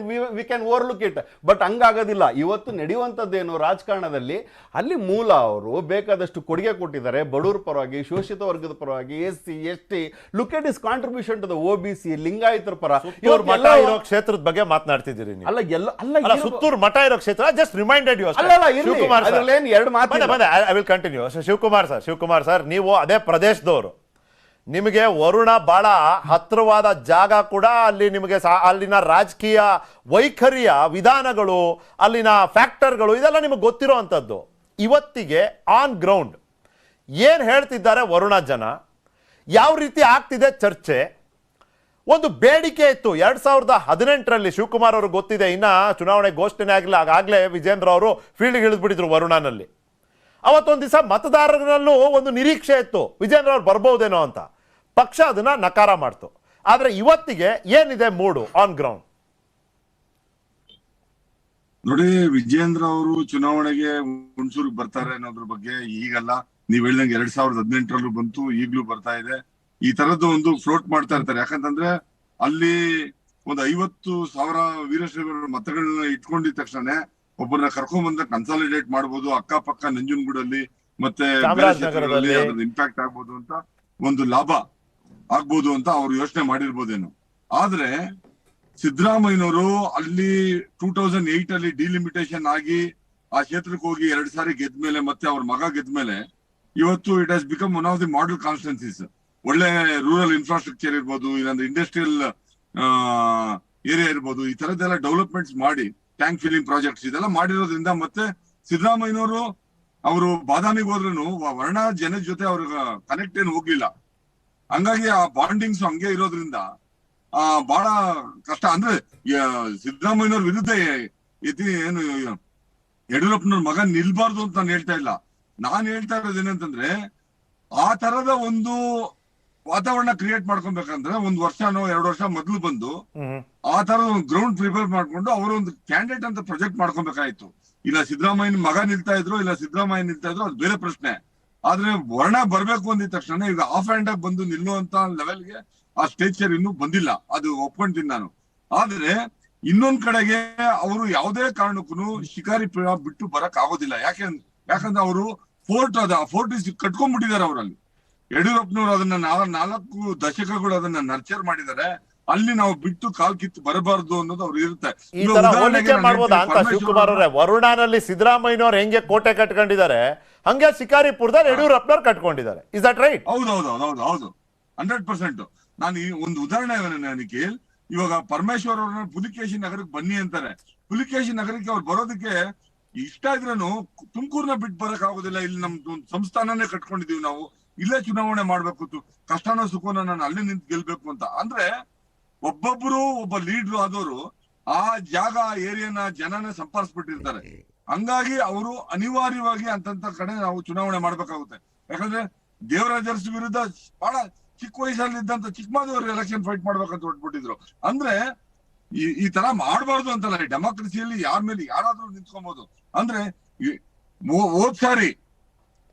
we can overlook it. But ಹಂಗಾಗೋದಿಲ್ಲ. ಇವತ್ತು ನಡೆಯುವಂತದ್ದೇನು ರಾಜಕಾರಣದಲ್ಲಿ, ಅಲ್ಲಿ ಮೂಲ ಅವರು ಬೇಕಾದಷ್ಟು ಕೊಡುಗೆ ಕೊಟ್ಟಿದ್ದಾರೆ ಬಡವರ ಪರವಾಗಿ, ಶೋಷಿತ ವರ್ಗದ ಪರವಾಗಿ, SC ST. Look at his contribution to the OBC, ಲಿಂಗಾಯತರ ಪರ. ಮಠ ಇರೋ ಕ್ಷೇತ್ರದ ಬಗ್ಗೆ ಮಾತನಾಡ್ತಿದ್ದೀರಿ ನೀವು. ಅಲ್ಲ, ಸುತ್ತೂರು ಮಠ ಇರೋ ಕ್ಷೇತ್ರ. Just reminded you. ಶಿವಕುಮಾರ್ ಎರಡು ಮಾತು. I will continue. Shivakumar sir, ನೀವು ಅದೇ ಪ್ರದೇಶದವರು. ನಿಮಗೆ ವರುಣ ಬಹಳ ಹತ್ರವಾದ ಜಾಗ ಕೂಡ. ಅಲ್ಲಿ ನಿಮಗೆ ಅಲ್ಲಿನ ರಾಜಕೀಯ ವೈಖರಿಯ ವಿಧಾನಗಳು, ಅಲ್ಲಿನ ಫ್ಯಾಕ್ಟರ್ಗಳು, ಇದೆಲ್ಲ ನಿಮಗೆ ಗೊತ್ತಿರೋ ಅಂಥದ್ದು. ಇವತ್ತಿಗೆ ಆನ್ ಗ್ರೌಂಡ್ ಏನು ಹೇಳ್ತಿದ್ದಾರೆ ವರುಣ ಜನ, ಯಾವ ರೀತಿ ಆಗ್ತಿದೆ ಚರ್ಚೆ. ಒಂದು ಬೇಡಿಕೆ ಇತ್ತು 2018ರಲ್ಲಿ, ಶಿವಕುಮಾರ್ ಅವರು ಗೊತ್ತಿದೆ, ಇನ್ನ ಚುನಾವಣೆ ಘೋಷಣೆ ಆಗಿಲ್ಲ, ಆಗಾಗಲೇ ವಿಜೇಂದ್ರ ಅವರು ಫೀಲ್ಡ್ಗೆ ಇಳಿದ್ಬಿಟ್ಟಿದ್ರು ವರುಣಾನಲ್ಲಿ. ಅವತ್ತೊಂದು ದಿವಸ ಮತದಾರರಲ್ಲೂ ಒಂದು ನಿರೀಕ್ಷೆ ಇತ್ತು ವಿಜೇಂದ್ರ ಅವ್ರು ಬರ್ಬೋದೇನೋ ಅಂತ. ಪಕ್ಷ ಅದನ್ನ ನಕಾರ ಮಾಡ್ತು. ಆದ್ರೆ ಇವತ್ತಿಗೆ ಏನಿದೆ ಮೂಡು ಆನ್ ಗ್ರೌಂಡ್? ನೋಡಿ, ವಿಜೇಂದ್ರ ಅವರು ಚುನಾವಣೆಗೆ ಹುಣಸೂರಿಗೆ ಬರ್ತಾರೆ ಅನ್ನೋದ್ರ ಬಗ್ಗೆ ಈಗಲ್ಲ, ನೀವ್ ಹೇಳ್ದಂಗೆ 2018ರಲ್ಲೂ ಬಂತು, ಈಗ್ಲೂ ಬರ್ತಾ ಇದೆ. ಈ ತರದ್ದು ಒಂದು ಫ್ಲೋಟ್ ಮಾಡ್ತಾ ಇರ್ತಾರೆ. ಯಾಕಂತಂದ್ರೆ ಅಲ್ಲಿ ಒಂದು 50,000 ವೀರಶೈವರ ಮತಗಳನ್ನ ಇಟ್ಕೊಂಡಿದ ತಕ್ಷಣ ಒಬ್ಬರನ್ನ ಕರ್ಕೊಂಡ್ ಬಂದ ಕನ್ಸಾಲಿಡೇಟ್ ಮಾಡ್ಬೋದು, ಅಕ್ಕಪಕ್ಕ ನಂಜನಗೂಡಲ್ಲಿ ಮತ್ತೆ ಅದ್ರದ್ದು ಇಂಪ್ಯಾಕ್ಟ್ ಆಗ್ಬೋದು ಅಂತ, ಒಂದು ಲಾಭ ಆಗ್ಬೋದು ಅಂತ ಅವ್ರು ಯೋಚನೆ ಮಾಡಿರ್ಬೋದೇನು. ಆದ್ರೆ ಸಿದ್ದರಾಮಯ್ಯನವರು ಅಲ್ಲಿ 2008 ಅಲ್ಲಿ ಡಿಲಿಮಿಟೇಷನ್ ಆಗಿ ಆ ಕ್ಷೇತ್ರಕ್ಕೆ ಹೋಗಿ 2 ಸಾರಿ ಗೆದ್ಮೇಲೆ, ಮತ್ತೆ ಅವ್ರ ಮಗ ಗೆದ್ಮೇಲೆ, ಇವತ್ತು it has become one of the model constituencies. ಒಳ್ಳೆ ರೂರಲ್ ಇನ್ಫ್ರಾಸ್ಟ್ರಕ್ಚರ್ ಇರ್ಬೋದು, ಇಲ್ಲಾಂದ್ರೆ ಇಂಡಸ್ಟ್ರಿಯಲ್ ಏರಿಯಾ ಇರ್ಬೋದು, ಈ ತರದ್ದೆಲ್ಲ ಡೆವಲಪ್ಮೆಂಟ್ಸ್ ಮಾಡಿ, ಟ್ಯಾಂಕ್ ಫಿಲ್ಲಿಂಗ್ ಪ್ರಾಜೆಕ್ಟ್ಸ್ ಇದೆಲ್ಲ ಮಾಡಿರೋದ್ರಿಂದ, ಮತ್ತೆ ಸಿದ್ದರಾಮಯ್ಯನವರು ಅವರು ಬಾದಾಮಿಗೆ ಹೋದ್ರೂ ವರ್ಣ ಜನದ ಜೊತೆ ಅವ್ರಿಗೆ ಕನೆಕ್ಟ್ ಏನು ಹೋಗ್ಲಿಲ್ಲ. ಹಂಗಾಗಿ ಆ ಬಾಂಡಿಂಗ್ಸ್ ಹಂಗೆ ಇರೋದ್ರಿಂದ ಬಹಳ ಕಷ್ಟ. ಅಂದ್ರೆ ಸಿದ್ದರಾಮಯ್ಯನವ್ರ ವಿರುದ್ಧ ಏನು ಯಡಿಯೂರಪ್ಪನವ್ರ ಮಗ ನಿಲ್ಬಾರ್ದು ಅಂತ ನಾನು ಹೇಳ್ತಾ ಇಲ್ಲ. ನಾನ್ ಹೇಳ್ತಾ ಇರೋದೇನಂತಂದ್ರೆ, ಆ ತರದ ಒಂದು ವಾತಾವರಣ ಕ್ರಿಯೇಟ್ ಮಾಡ್ಕೊಬೇಕಂದ್ರೆ 1 ವರ್ಷನೋ 2 ವರ್ಷ ಮೊದಲು ಬಂದು ಆ ತರದ ಒಂದು ಗ್ರೌಂಡ್ ಪ್ರಿಪೇರ್ ಮಾಡ್ಕೊಂಡು ಅವರು ಒಂದು ಕ್ಯಾಂಡಿಡೇಟ್ ಅಂತ ಪ್ರೊಜೆಕ್ಟ್ ಮಾಡ್ಕೊಬೇಕಾಯ್ತು. ಇಲ್ಲ ಸಿದ್ದರಾಮಯ್ಯನ ಮಗ ನಿಲ್ತಾ ಇದ್ರು, ಇಲ್ಲ ಸಿದ್ದರಾಮಯ್ಯ ನಿಲ್ತಾ ಇದ್ರು, ಅದು ಬೇರೆ ಪ್ರಶ್ನೆ. ಆದ್ರೆ ವರ್ಣ ಬರ್ಬೇಕು ಅಂದಿದ ತಕ್ಷಣ ಈಗ ಆಫ್ ಹ್ಯಾಂಡ್ ಆಗಿ ಬಂದು ನಿಲ್ಲುವಂತ ಲೆವೆಲ್ಗೆ ಆ ಸ್ಟೇಚರ್ ಇನ್ನೂ ಬಂದಿಲ್ಲ, ಅದು ಒಪ್ಕೊಂತೀನಿ ನಾನು. ಆದ್ರೆ ಇನ್ನೊಂದ್ ಕಡೆಗೆ ಅವರು ಯಾವುದೇ ಕಾರಣಕ್ಕೂ ಶಿಕಾರಿಪುರ ಬಿಟ್ಟು ಬರಕ್ ಆಗೋದಿಲ್ಲ. ಯಾಕಂದ್ರೆ ಅವರು ಫೋರ್ಟ್ ಕಟ್ಕೊಂಡ್ಬಿಟ್ಟಿದ್ದಾರೆ ಅವರಲ್ಲಿ. ಯಡಿಯೂರಪ್ಪನವರು ಅದನ್ನ 4 ದಶಕಗಳು ಅದನ್ನ ನರ್ಚರ್ ಮಾಡಿದ್ದಾರೆ. ಅಲ್ಲಿ ನಾವು ಬಿಟ್ಟು ಕಾಲ್ ಕಿತ್ತು ಬರಬಾರ್ದು ಅನ್ನೋದು ಅವ್ರು ಇರುತ್ತೆ. ಈ ತರ ಹೋಲಿಕೆ ಮಾಡ್ಬೋದಾ ಅಂತ ಶಿವಕುಮಾರ್ ಅವರೇ? ವರುಣಾನಲ್ಲಿ ಸಿದ್ದರಾಮಯ್ಯನವ್ರು ಹೆಂಗೆ ಕೋಟೆ ಕಟ್ಕೊಂಡಿದ್ದಾರೆ, ಹಂಗೆ ಶಿಕಾರಿಪುರದಲ್ಲಿ ಯಡಿಯೂರಪ್ಪನವ್ರು ಕಟ್ಕೊಂಡಿದ್ದಾರೆ. Is that right? ಹೌದು 100%. ನಾನು ಈ ಒಂದು ಉದಾಹರಣೆ ನಿಖಿಲ್, ಇವಾಗ ಪರಮೇಶ್ವರ್ ಅವ್ರನ್ನ ಪುಲಿಕೇಶಿ ನಗರಕ್ಕೆ ಬನ್ನಿ ಅಂತಾರೆ. ಪುಲಿಕೇಶಿ ನಗರಕ್ಕೆ ಅವ್ರು ಬರೋದಕ್ಕೆ ಇಷ್ಟ ಇದ್ರೂ ತುಮಕೂರ್ನ ಬಿಟ್ಟು ಬರಕ್ ಆಗೋದಿಲ್ಲ. ಇಲ್ಲಿ ನಮ್ದು ಸಂಸ್ಥಾನನೇ ಕಟ್ಕೊಂಡಿದೀವಿ ನಾವು, ಇಲ್ಲೇ ಚುನಾವಣೆ ಮಾಡ್ಬೇಕು, ಕಷ್ಟನೋ ಸುಖನೋ ನಾನು ಅಲ್ಲಿ ನಿಂತು ಗೆಲ್ಬೇಕು ಅಂತ. ಅಂದ್ರೆ ಒಬ್ಬ ಲೀಡ್ರು ಆದವರು ಆ ಜಾಗ ಏರಿಯಾನ ಜನನ ಸಂಪರ್ಸ್ಬಿಟ್ಟಿರ್ತಾರೆ. ಹಂಗಾಗಿ ಅವರು ಅನಿವಾರ್ಯವಾಗಿ ಅಂತಂತ ಕಡೆ ನಾವು ಚುನಾವಣೆ ಮಾಡ್ಬೇಕಾಗುತ್ತೆ. ಯಾಕಂದ್ರೆ ದೇವರಾಜ ಅರಸು ವಿರುದ್ಧ ಬಹಳ ಚಿಕ್ಕ ವಯಸ್ಸಲ್ಲಿ ಇದ್ದಂತ ಚಿಕ್ಕಮಗಳೂರು ಎಲೆಕ್ಷನ್ ಫೈಟ್ ಮಾಡ್ಬೇಕಂತ ಹೊರಟ್ಬಿಟ್ಟಿದ್ರು. ಅಂದ್ರೆ ಈ ತರ ಮಾಡಬಾರ್ದು ಅಂತಲ್ಲ. ಡೆಮಾಕ್ರಸಿಯಲ್ಲಿ ಯಾರ ಮೇಲೆ ಯಾರಾದ್ರೂ ನಿಂತ್ಕೊಬಹುದು. ಅಂದ್ರೆ ಹೋದ್ ಸಾರಿ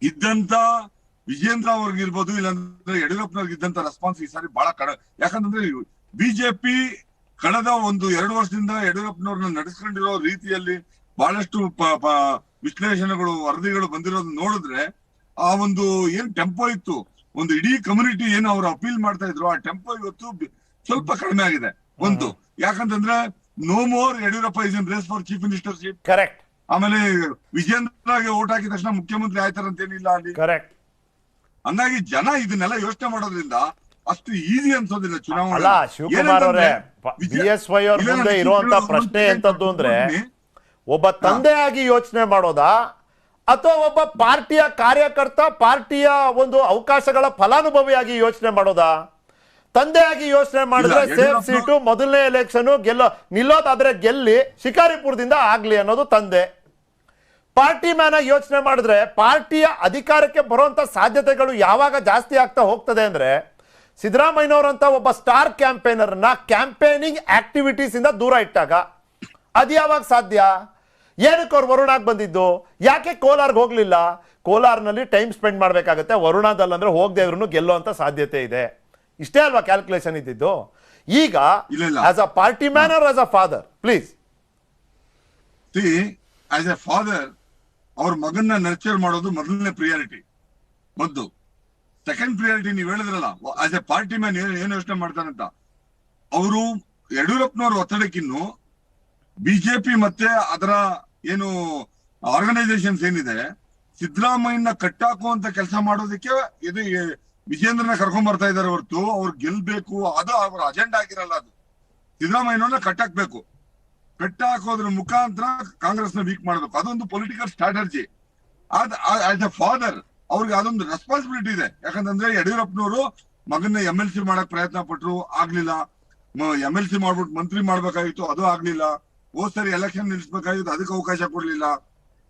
ಇದ್ದಂತ ವಿಜೇಂದ್ರ ಅವ್ರಿಗಿರ್ಬೋದು, ಇಲ್ಲಾಂದ್ರೆ ಯಡಿಯೂರಪ್ಪನವ್ರಿಗೆ ಇದ್ದಂತ ರೆಸ್ಪಾನ್ಸ್ ಈ ಸಾರಿ ಬಹಳ ಯಾಕಂತಂದ್ರೆ ಬಿಜೆಪಿ ಕಳೆದ 1-2 ವರ್ಷದಿಂದ ಯಡಿಯೂರಪ್ಪನವ್ರನ್ನ ನಡೆಸ್ಕೊಂಡಿರೋ ರೀತಿಯಲ್ಲಿ ಬಹಳಷ್ಟು ವಿಶ್ಲೇಷಣೆಗಳು, ವರದಿಗಳು ಬಂದಿರೋದು ನೋಡಿದ್ರೆ, ಆ ಒಂದು ಏನ್ ಟೆಂಪೋ ಇತ್ತು, ಒಂದು ಇಡೀ ಕಮ್ಯುನಿಟಿ ಏನು ಅವ್ರು ಅಪೀಲ್ ಮಾಡ್ತಾ ಇದ್ರು, ಆ ಟೆಂಪೋ ಇವತ್ತು ಸ್ವಲ್ಪ ಕಡಿಮೆ ಆಗಿದೆ. ಒಂದು ಯಾಕಂತಂದ್ರೆ no more Yediyurappa is in race for chief ministership. Correct. ಆಮೇಲೆ ವಿಜೇಂದ್ರಗೆ ಓಟ್ ಹಾಕಿದ ತಕ್ಷಣ ಮುಖ್ಯಮಂತ್ರಿ ಆಯ್ತಾರಂತೇನಿಲ್ಲ ಅಲ್ಲಿ. ಕರೆಕ್ಟ್. ಹಂಗಾಗಿ ಜನ ಇದನ್ನೆಲ್ಲ ಯೋಚನೆ ಮಾಡೋದ್ರಿಂದ ಅಷ್ಟು ಈಸಿ ಅನ್ಸೋದಿಲ್ಲ ಚುನಾವಣೆ. ಅಲ್ಲ ಶಿವಕುಮಾರ್ ಅವರೇ, BSY ಅವ್ರ ಮುಂದೆ ಇರುವಂತ ಪ್ರಶ್ನೆ ಎಂತದ್ದು ಅಂದ್ರೆ, ಒಬ್ಬ ತಂದೆಯಾಗಿ ಯೋಚನೆ ಮಾಡೋದಾ ಅಥವಾ ಒಬ್ಬ ಪಾರ್ಟಿಯ ಕಾರ್ಯಕರ್ತ, ಪಾರ್ಟಿಯ ಒಂದು ಅವಕಾಶಗಳ ಫಲಾನುಭವಿಯಾಗಿ ಯೋಚನೆ ಮಾಡೋದಾ? ತಂದೆಯಾಗಿ ಯೋಚನೆ ಮಾಡಿದ್ರೆ ಸೇಫ್ ಸೀಟು, ಮೊದಲನೇ ಎಲೆಕ್ಷನ್ ನಿಲ್ಲೋದಾದ್ರೆ ಗೆಲ್ಲಿ ಶಿಕಾರಿಪುರದಿಂದ ಆಗ್ಲಿ ಅನ್ನೋದು ತಂದೆ. ಪಾರ್ಟಿ ಮ್ಯಾನ್ ಆಗಿ ಯೋಚನೆ ಮಾಡಿದ್ರೆ ಪಾರ್ಟಿಯ ಅಧಿಕಾರಕ್ಕೆ ಬರುವಂತ ಸಾಧ್ಯತೆಗಳು ಯಾವಾಗ ಜಾಸ್ತಿ ಆಗ್ತಾ ಹೋಗ್ತದೆ ಅಂದ್ರೆ, ಸಿದ್ದರಾಮಯ್ಯನವರಂತ ಒಬ್ಬ ಸ್ಟಾರ್ ಕ್ಯಾಂಪೇನರ್ನ ಕ್ಯಾಂಪೇನಿಂಗ್ ಆಕ್ಟಿವಿಟೀಸ್ ಇಂದ ದೂರ ಇಟ್ಟಾಗ. ಅದು ಯಾವಾಗ ಸಾಧ್ಯ? ಏನಕ್ಕೆ ಅವ್ರು ವರುಣಾಗ್ ಬಂದಿದ್ದು? ಯಾಕೆ ಕೋಲಾರ್ಗೆ ಹೋಗ್ಲಿಲ್ಲ? ಕೋಲಾರ್ನಲ್ಲಿ ಟೈಮ್ ಸ್ಪೆಂಡ್ ಮಾಡ್ಬೇಕಾಗತ್ತೆ. ವರುಣಾದಲ್ಲಂದ್ರೆ ಹೋಗದೆ ಇದ್ರು ಗೆಲ್ಲುವಂತ ಸಾಧ್ಯತೆ ಇದೆ. ಇಷ್ಟೇ ಅಲ್ವಾ ಕ್ಯಾಲ್ಕುಲೇಷನ್ ಇದ್ದಿದ್ದು? ಈಗ as a party man or as a father, please. As a father ಅವ್ರ ಮಗನ್ನ ನರ್ಚರ್ ಮಾಡೋದು ಮೊದಲನೇ ಪ್ರಿಯಾರಿಟಿ. ಮೊದಲು ಸೆಕೆಂಡ್ ಪ್ರಿಯಾರಿಟಿ ನೀವು ಹೇಳಿದ್ರಲ್ಲ, ಆಸ್ ಎ ಪಾರ್ಟಿ ಮ್ಯಾನ್ ಏನು ಯೋಚನೆ ಮಾಡ್ತಾರಂತ. ಅವರು ಯಡಿಯೂರಪ್ಪನವ್ರ ಒತ್ತಡಕ್ಕಿನ್ನು ಬಿಜೆಪಿ ಮತ್ತೆ ಅದರ ಏನು ಆರ್ಗನೈಸೇಷನ್ಸ್ ಏನಿದೆ, ಸಿದ್ದರಾಮಯ್ಯನ ಕಟ್ಟಾಕುವಂತ ಕೆಲಸ ಮಾಡೋದಕ್ಕೆ ಇದು ವಿಜೇಂದ್ರನ ಕರ್ಕೊಂಡ್ ಬರ್ತಾ ಇದಾರೆ ಹೊರತು ಅವ್ರು ಗೆಲ್ಬೇಕು ಅದು ಅವ್ರ ಅಜೆಂಡಾ ಆಗಿರಲ್ಲ. ಅದು ಸಿದ್ದರಾಮಯ್ಯನವ್ರನ್ನ ಕಟ್ಟಾಕ್ಬೇಕು, ಕಟ್ಟಾಕೋದ್ರ ಮುಖಾಂತರ ಕಾಂಗ್ರೆಸ್ನ ವೀಕ್ ಮಾಡ್ಬೇಕು. ಅದೊಂದು political strategy. As a father ಅವ್ರಿಗೆ ಅದೊಂದು ರೆಸ್ಪಾನ್ಸಿಬಿಲಿಟಿ ಇದೆ. ಯಾಕಂತಂದ್ರೆ ಯಡಿಯೂರಪ್ಪನವರು ಮಗನ್ನ MLC ಮಾಡಕ್ ಪ್ರಯತ್ನ ಪಟ್ರು, ಆಗ್ಲಿಲ್ಲ. MLC ಮಾಡ್ಬಿಟ್ಟು ಮಂತ್ರಿ ಮಾಡ್ಬೇಕಾಗಿತ್ತು, ಅದು ಆಗ್ಲಿಲ್ಲ. ಹೋದ್ ಸರಿ ಎಲೆಕ್ಷನ್ ನಿಲ್ಸ್ಬೇಕಾಗಿತ್ತು, ಅದಕ್ಕೆ ಅವಕಾಶ ಕೊಡ್ಲಿಲ್ಲ.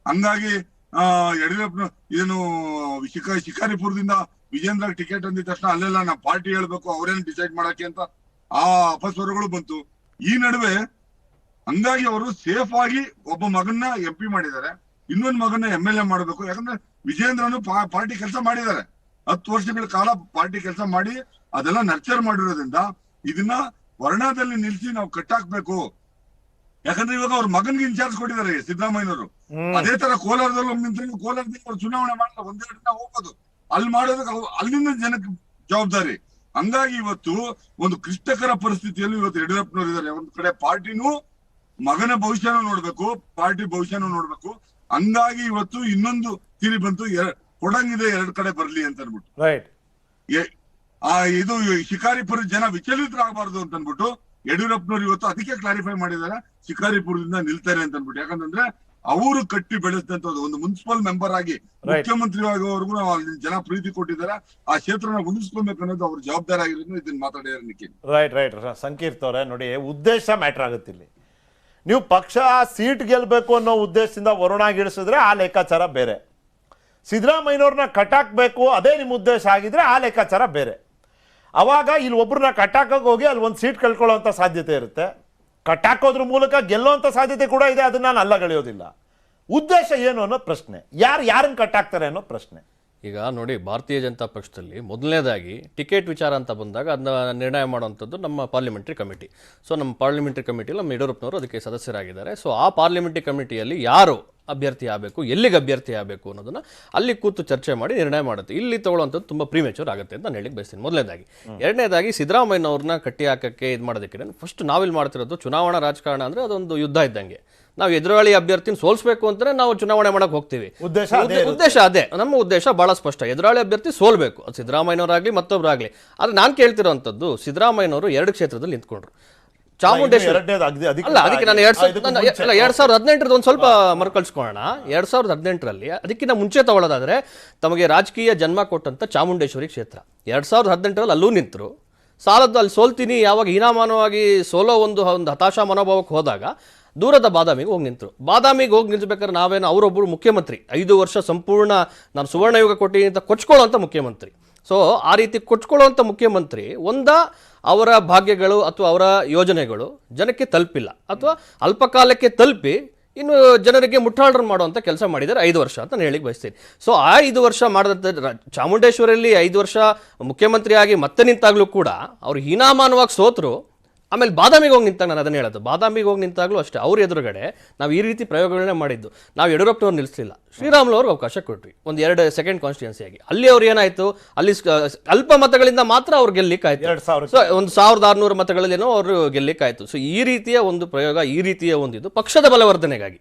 ಹಂಗಾಗಿ ಯಡಿಯೂರಪ್ಪನ ಏನು ಶಿಕಾರಿಪುರದಿಂದ ವಿಜೇಂದ್ರ ಟಿಕೆಟ್ ಅಂದಿದ ತಕ್ಷಣ ಅಲ್ಲೆಲ್ಲ ನಾ ಪಾರ್ಟಿ ಹೇಳ್ಬೇಕು, ಅವ್ರೇನ್ ಡಿಸೈಡ್ ಮಾಡಕ್ಕೆ ಅಂತ ಆ ಅಪಸ್ವರಗಳು ಬಂತು. ಈ ನಡುವೆ ಹಂಗಾಗಿ ಅವರು ಸೇಫ್ ಆಗಿ ಒಬ್ಬ ಮಗನ್ನ MP ಮಾಡಿದ್ದಾರೆ, ಇನ್ನೊಂದು ಮಗನ್ನ MLA ಮಾಡ್ಬೇಕು. ಯಾಕಂದ್ರೆ ವಿಜೇಂದ್ರನು ಪಾರ್ಟಿ ಕೆಲಸ ಮಾಡಿದ್ದಾರೆ, 10 ವರ್ಷಗಳ ಕಾಲ ಪಾರ್ಟಿ ಕೆಲಸ ಮಾಡಿ ಅದೆಲ್ಲ ನರ್ಚರ್ ಮಾಡಿರೋದ್ರಿಂದ ಇದನ್ನ ವರ್ಣದಲ್ಲಿ ನಿಲ್ಸಿ ನಾವು ಕಟ್ಟಾಕ್ಬೇಕು. ಯಾಕಂದ್ರೆ ಇವಾಗ ಅವ್ರ ಮಗನ್ಗೆ ಇನ್ಚಾರ್ಜ್ ಕೊಟ್ಟಿದ್ದಾರೆ ಸಿದ್ದರಾಮಯ್ಯನವರು. ಅದೇ ತರ ಕೋಲಾರದಲ್ಲಿ ನಿಂತ್ರೆ ಕೋಲಾರದಲ್ಲಿ ಅವ್ರು ಚುನಾವಣೆ ಮಾಡಲ್ಲ, ಒಂದೆರಡು ದಿನ ಹೋಗೋದು, ಅಲ್ಲಿ ಮಾಡೋದಕ್ಕೆ ಅಲ್ಲಿಂದ ಜನಕ್ಕೆ ಜವಾಬ್ದಾರಿ. ಹಂಗಾಗಿ ಇವತ್ತು ಒಂದು ಕ್ಲಿಷ್ಟಕರ ಪರಿಸ್ಥಿತಿಯಲ್ಲಿ ಇವತ್ತು ಯಡಿಯೂರಪ್ಪನವರು ಇದ್ದಾರೆ. ಒಂದ್ ಕಡೆ ಪಾರ್ಟಿನೂ ಮಗನ ಭವಿಷ್ಯನೂ ನೋಡ್ಬೇಕು, ಪಾರ್ಟಿ ಭವಿಷ್ಯನೂ ನೋಡ್ಬೇಕು. ಹಂಗಾಗಿ ಇವತ್ತು ಇನ್ನೊಂದು ತಿರಿ ಬಂತು, ಕೊಡಂಗಿದೆ 2 ಕಡೆ ಬರ್ಲಿ ಅಂತ ಅನ್ಬಿಟ್ಟು. ರೈಟ್. ಇದು ಶಿಕಾರಿಪುರ ಜನ ವಿಚಲಿತರಾಗಬಾರ್ದು ಅಂತ ಅನ್ಬಿಟ್ಟು ಯಡಿಯೂರಪ್ಪನವರು ಇವತ್ತು ಅದಕ್ಕೆ ಕ್ಲಾರಿಫೈ ಮಾಡಿದ್ದಾರೆ, ಶಿಕಾರಿಪುರದಿಂದ ನಿಲ್ತಾರೆ ಅಂತ ಅನ್ಬಿಟ್ಟು. ಯಾಕಂತಂದ್ರೆ ಅವರು ಕಟ್ಟಿ ಬೆಳೆಸಿದಂತ ಒಂದು ಮುನ್ಸಿಪಲ್ ಮೆಂಬರ್ ಆಗಿ ಮುಖ್ಯಮಂತ್ರಿ ಆಗೋವರೆಗೂ ನಾವು ಅಲ್ಲಿ ಜನ ಪ್ರೀತಿ ಕೊಟ್ಟಿದ್ದಾರೆ. ಆ ಕ್ಷೇತ್ರನ ಉಳಿಸ್ಕೊಳ್ಬೇಕು ಅನ್ನೋದು ಅವ್ರ ಜವಾಬ್ದಾರಿ ಆಗಿರೋದು ಇದನ್ನ ಮಾತಾಡಿದಾರೆ ನಿಖಿಲ್. ರೈಟ್ ಸಂಕೀರ್ತ್ ಅವರೇ, ನೋಡಿ ಉದ್ದೇಶ ಮ್ಯಾಟರ್ ಆಗುತ್ತೆ ಇಲ್ಲಿ. ನೀವು ಪಕ್ಷ ಸೀಟ್ ಗೆಲ್ಬೇಕು ಅನ್ನೋ ಉದ್ದೇಶದಿಂದ ವರುಣಾಗಿಳಿಸಿದ್ರೆ ಆ ಲೆಕ್ಕಾಚಾರ ಬೇರೆ, ಸಿದ್ದರಾಮಯ್ಯನವ್ರನ್ನ ಕಟ್ಟಾಕ್ಬೇಕು ಅದೇ ನಿಮ್ಮ ಉದ್ದೇಶ ಆಗಿದ್ರೆ ಆ ಲೆಕ್ಕಾಚಾರ ಬೇರೆ. ಅವಾಗ ಇಲ್ಲಿ ಒಬ್ಬರನ್ನ ಕಟ್ಟಾಕೋಕೆ ಹೋಗಿ ಅಲ್ಲಿ ಒಂದು ಸೀಟ್ ಕಳ್ಕೊಳ್ಳೋಂಥ ಸಾಧ್ಯತೆ ಇರುತ್ತೆ. ಕಟ್ಟಾಕೋದ್ರ ಮೂಲಕ ಗೆಲ್ಲೋಂಥ ಸಾಧ್ಯತೆ ಕೂಡ ಇದೆ, ಅದನ್ನ ನಾನು ಅಲ್ಲಗಳೆಯೋದಿಲ್ಲ. ಉದ್ದೇಶ ಏನು ಅನ್ನೋ ಪ್ರಶ್ನೆ, ಯಾರನ್ನ ಕಟ್ಟಾಕ್ತಾರೆ ಅನ್ನೋ ಪ್ರಶ್ನೆ. ಈಗ ನೋಡಿ, ಭಾರತೀಯ ಜನತಾ ಪಕ್ಷದಲ್ಲಿ ಮೊದಲನೇದಾಗಿ ಟಿಕೆಟ್ ವಿಚಾರ ಅಂತ ಬಂದಾಗ ಅದನ್ನ ನಿರ್ಣಯ ಮಾಡುವಂಥದ್ದು ನಮ್ಮ ಪಾರ್ಲಿಮೆಂಟ್ರಿ ಕಮಿಟಿ. ಸೊ ನಮ್ಮ ಪಾರ್ಲಿಮೆಂಟ್ರಿ ಕಮಿಟಿಯಲ್ಲಿ ನಮ್ಮ ಯಡಿಯೂರಪ್ಪನವರು ಅದಕ್ಕೆ ಸದಸ್ಯರಾಗಿದ್ದಾರೆ. ಸೊ ಆ ಪಾರ್ಲಿಮೆಂಟ್ರಿ ಕಮಿಟಿಯಲ್ಲಿ ಯಾರು ಅಭ್ಯರ್ಥಿ ಆಗಬೇಕು, ಎಲ್ಲಿಗೆ ಅಭ್ಯರ್ಥಿ ಆಗಬೇಕು ಅನ್ನೋದನ್ನ ಅಲ್ಲಿ ಕೂತು ಚರ್ಚೆ ಮಾಡಿ ನಿರ್ಣಯ ಮಾಡುತ್ತೆ. ಇಲ್ಲಿ ತಗೊಳ್ಳುವಂಥದ್ದು ತುಂಬ ಪ್ರೀಮೆಚೂರ್ ಆಗುತ್ತೆ ಅಂತ ನಾನು ಹೇಳಿಕ್ಕೆ ಬಯಸ್ತೀನಿ ಮೊದಲನೇದಾಗಿ. ಎರಡನೇದಾಗಿ ಸಿದ್ದರಾಮಯ್ಯನವ್ರನ್ನ ಕಟ್ಟಿ ಹಾಕಕ್ಕೆ ಇದು ಮಾಡೋದಕ್ಕೆ ಫಸ್ಟ್ ನಾವಿಲ್ಲಿ ಮಾಡ್ತಿರೋದು ಚುನಾವಣಾ ರಾಜಕಾರಣ ಅಂದರೆ ಅದೊಂದು ಯುದ್ಧ ಇದ್ದಂಗೆ. ನಾವು ಎದುರಾಳಿ ಅಭ್ಯರ್ಥಿನ ಸೋಲ್ಸ್ಬೇಕು ಅಂತಲೇ ನಾವು ಚುನಾವಣೆ ಮಾಡಕ್ಕೆ ಹೋಗ್ತೀವಿ. ಉದ್ದೇಶ ಅದೇ, ನಮ್ಮ ಉದ್ದೇಶ ಬಹಳ ಸ್ಪಷ್ಟ, ಎದುರಾಳಿ ಅಭ್ಯರ್ಥಿ ಸೋಲ್ಬೇಕು, ಅದು ಸಿದ್ದರಾಮಯ್ಯನವರಾಗಲಿ ಮತ್ತೊಬ್ಬರಾಗಲಿ. ಆದರೆ ನಾನು ಕೇಳ್ತಿರೋಂಥದ್ದು, ಸಿದ್ದರಾಮಯ್ಯನವರು 2 ಕ್ಷೇತ್ರದಲ್ಲಿ ನಿಂತ್ಕೊಂಡ್ರು. ಚಾಮುಂಡೇಶ್ವರಿ ಅಲ್ಲ, ಅದಕ್ಕೆ ನಾನು 2018 ಒಂದು ಸ್ವಲ್ಪ ಮರುಕಳಿಸ್ಕೊಳ್ಳೋಣ. 2018ರಲ್ಲಿ ಅದಕ್ಕಿಂತ ಮುಂಚೆ ತಗೊಳ್ಳೋದಾದ್ರೆ ತಮಗೆ ರಾಜಕೀಯ ಜನ್ಮ ಕೊಟ್ಟಂತ ಚಾಮುಂಡೇಶ್ವರಿ ಕ್ಷೇತ್ರ 2018ರಲ್ಲಿ ಅಲ್ಲೂ ನಿಂತರು. ಸಾಲದ್ದು ಅಲ್ಲಿ ಸೋಲ್ತೀನಿ, ಯಾವಾಗ ಹೀನಾಮಾನವಾಗಿ ಸೋಲೋ ಒಂದು ಹತಾಶಾ ಮನೋಭಾವಕ್ಕೆ ಹೋದಾಗ ದೂರದ ಬಾದಾಮಿಗೆ ಹೋಗಿ ನಿಂತರು. ಬಾದಾಮಿಗೆ ಹೋಗಿ ನಿಲ್ಸ್ಬೇಕಾದ್ರೆ ನಾವೇನು ಅವರೊಬ್ಬರು ಮುಖ್ಯಮಂತ್ರಿ 5 ವರ್ಷ ಸಂಪೂರ್ಣ ನಾನು ಸುವರ್ಣಯುಗ ಕೊಟ್ಟಿನಿ ಅಂತ ಕೊಚ್ಕೊಳ್ಳೋಂಥ ಮುಖ್ಯಮಂತ್ರಿ. ಸೊ ಆ ರೀತಿ ಕೊಚ್ಕೊಳ್ಳುವಂಥ ಮುಖ್ಯಮಂತ್ರಿ ಅವರ ಭಾಗ್ಯಗಳು ಅಥವಾ ಅವರ ಯೋಜನೆಗಳು ಜನಕ್ಕೆ ತಲುಪಿಲ್ಲ, ಅಥವಾ ಅಲ್ಪಕಾಲಕ್ಕೆ ತಲುಪಿ ಇನ್ನು ಜನರಿಗೆ ಮುಟ್ಟಾಳ್ರ ಮಾಡುವಂಥ ಕೆಲಸ ಮಾಡಿದ್ದಾರೆ 5 ವರ್ಷ ಅಂತ ನಾನು ಹೇಳಿಕ್ಕೆ ಬಯಸ್ತೀನಿ. ಸೊ ಆ 5 ವರ್ಷ ಮಾಡಿದಂಥ ಚಾಮುಂಡೇಶ್ವರಿಯಲ್ಲಿ 5 ವರ್ಷ ಮುಖ್ಯಮಂತ್ರಿಯಾಗಿ ಮತ್ತೆ ನಿಂತಾಗಲೂ ಕೂಡ ಅವರು ಹೀನಾಮಾನವಾಗಿ ಸೋತರು. ಆಮೇಲೆ ಬಾದಾಮಿಗೆ ಹೋಗಿ ನಿಂತಾಗ ನಾನು ಅದನ್ನು ಹೇಳೋದು, ಬಾದಾಮಿಗೆ ಹೋಗಿ ನಿಂತಾಗಲೂ ಅಷ್ಟೇ ಅವ್ರ ಎದುರುಗಡೆ ನಾವು ಈ ರೀತಿ ಪ್ರಯೋಗಗಳನ್ನೇ ಮಾಡಿದ್ದು. ನಾವು ಯಡಿಯೂರಪ್ಪನವ್ರು ನಿಲ್ಲಿಸಲಿಲ್ಲ, ಶ್ರೀರಾಮುಲು ಅವ್ರಿಗೆ ಅವಕಾಶ ಕೊಟ್ವಿ ಒಂದು 2 ಸೆಕೆಂಡ್ ಕಾನ್ಸ್ಟಿಟ್ಯೂನ್ಸಿಯಾಗಿ. ಅಲ್ಲಿ ಅವ್ರು ಏನಾಯಿತು, ಅಲ್ಲಿ ಅಲ್ಪ ಮತಗಳಿಂದ ಮಾತ್ರ ಅವ್ರು ಗೆಲ್ಲಿಕ್ಕಾಯ್ತು. ಸೊ ಒಂದು 1600 ಮತಗಳಲ್ಲೇನೋ ಅವರು ಗೆಲ್ಲಿಕ್ಕಾಯ್ತು. ಸೊ ಈ ರೀತಿಯ ಒಂದು ಪ್ರಯೋಗ, ಈ ರೀತಿಯ ಒಂದು ಇದು ಪಕ್ಷದ ಬಲವರ್ಧನೆಗಾಗಿ.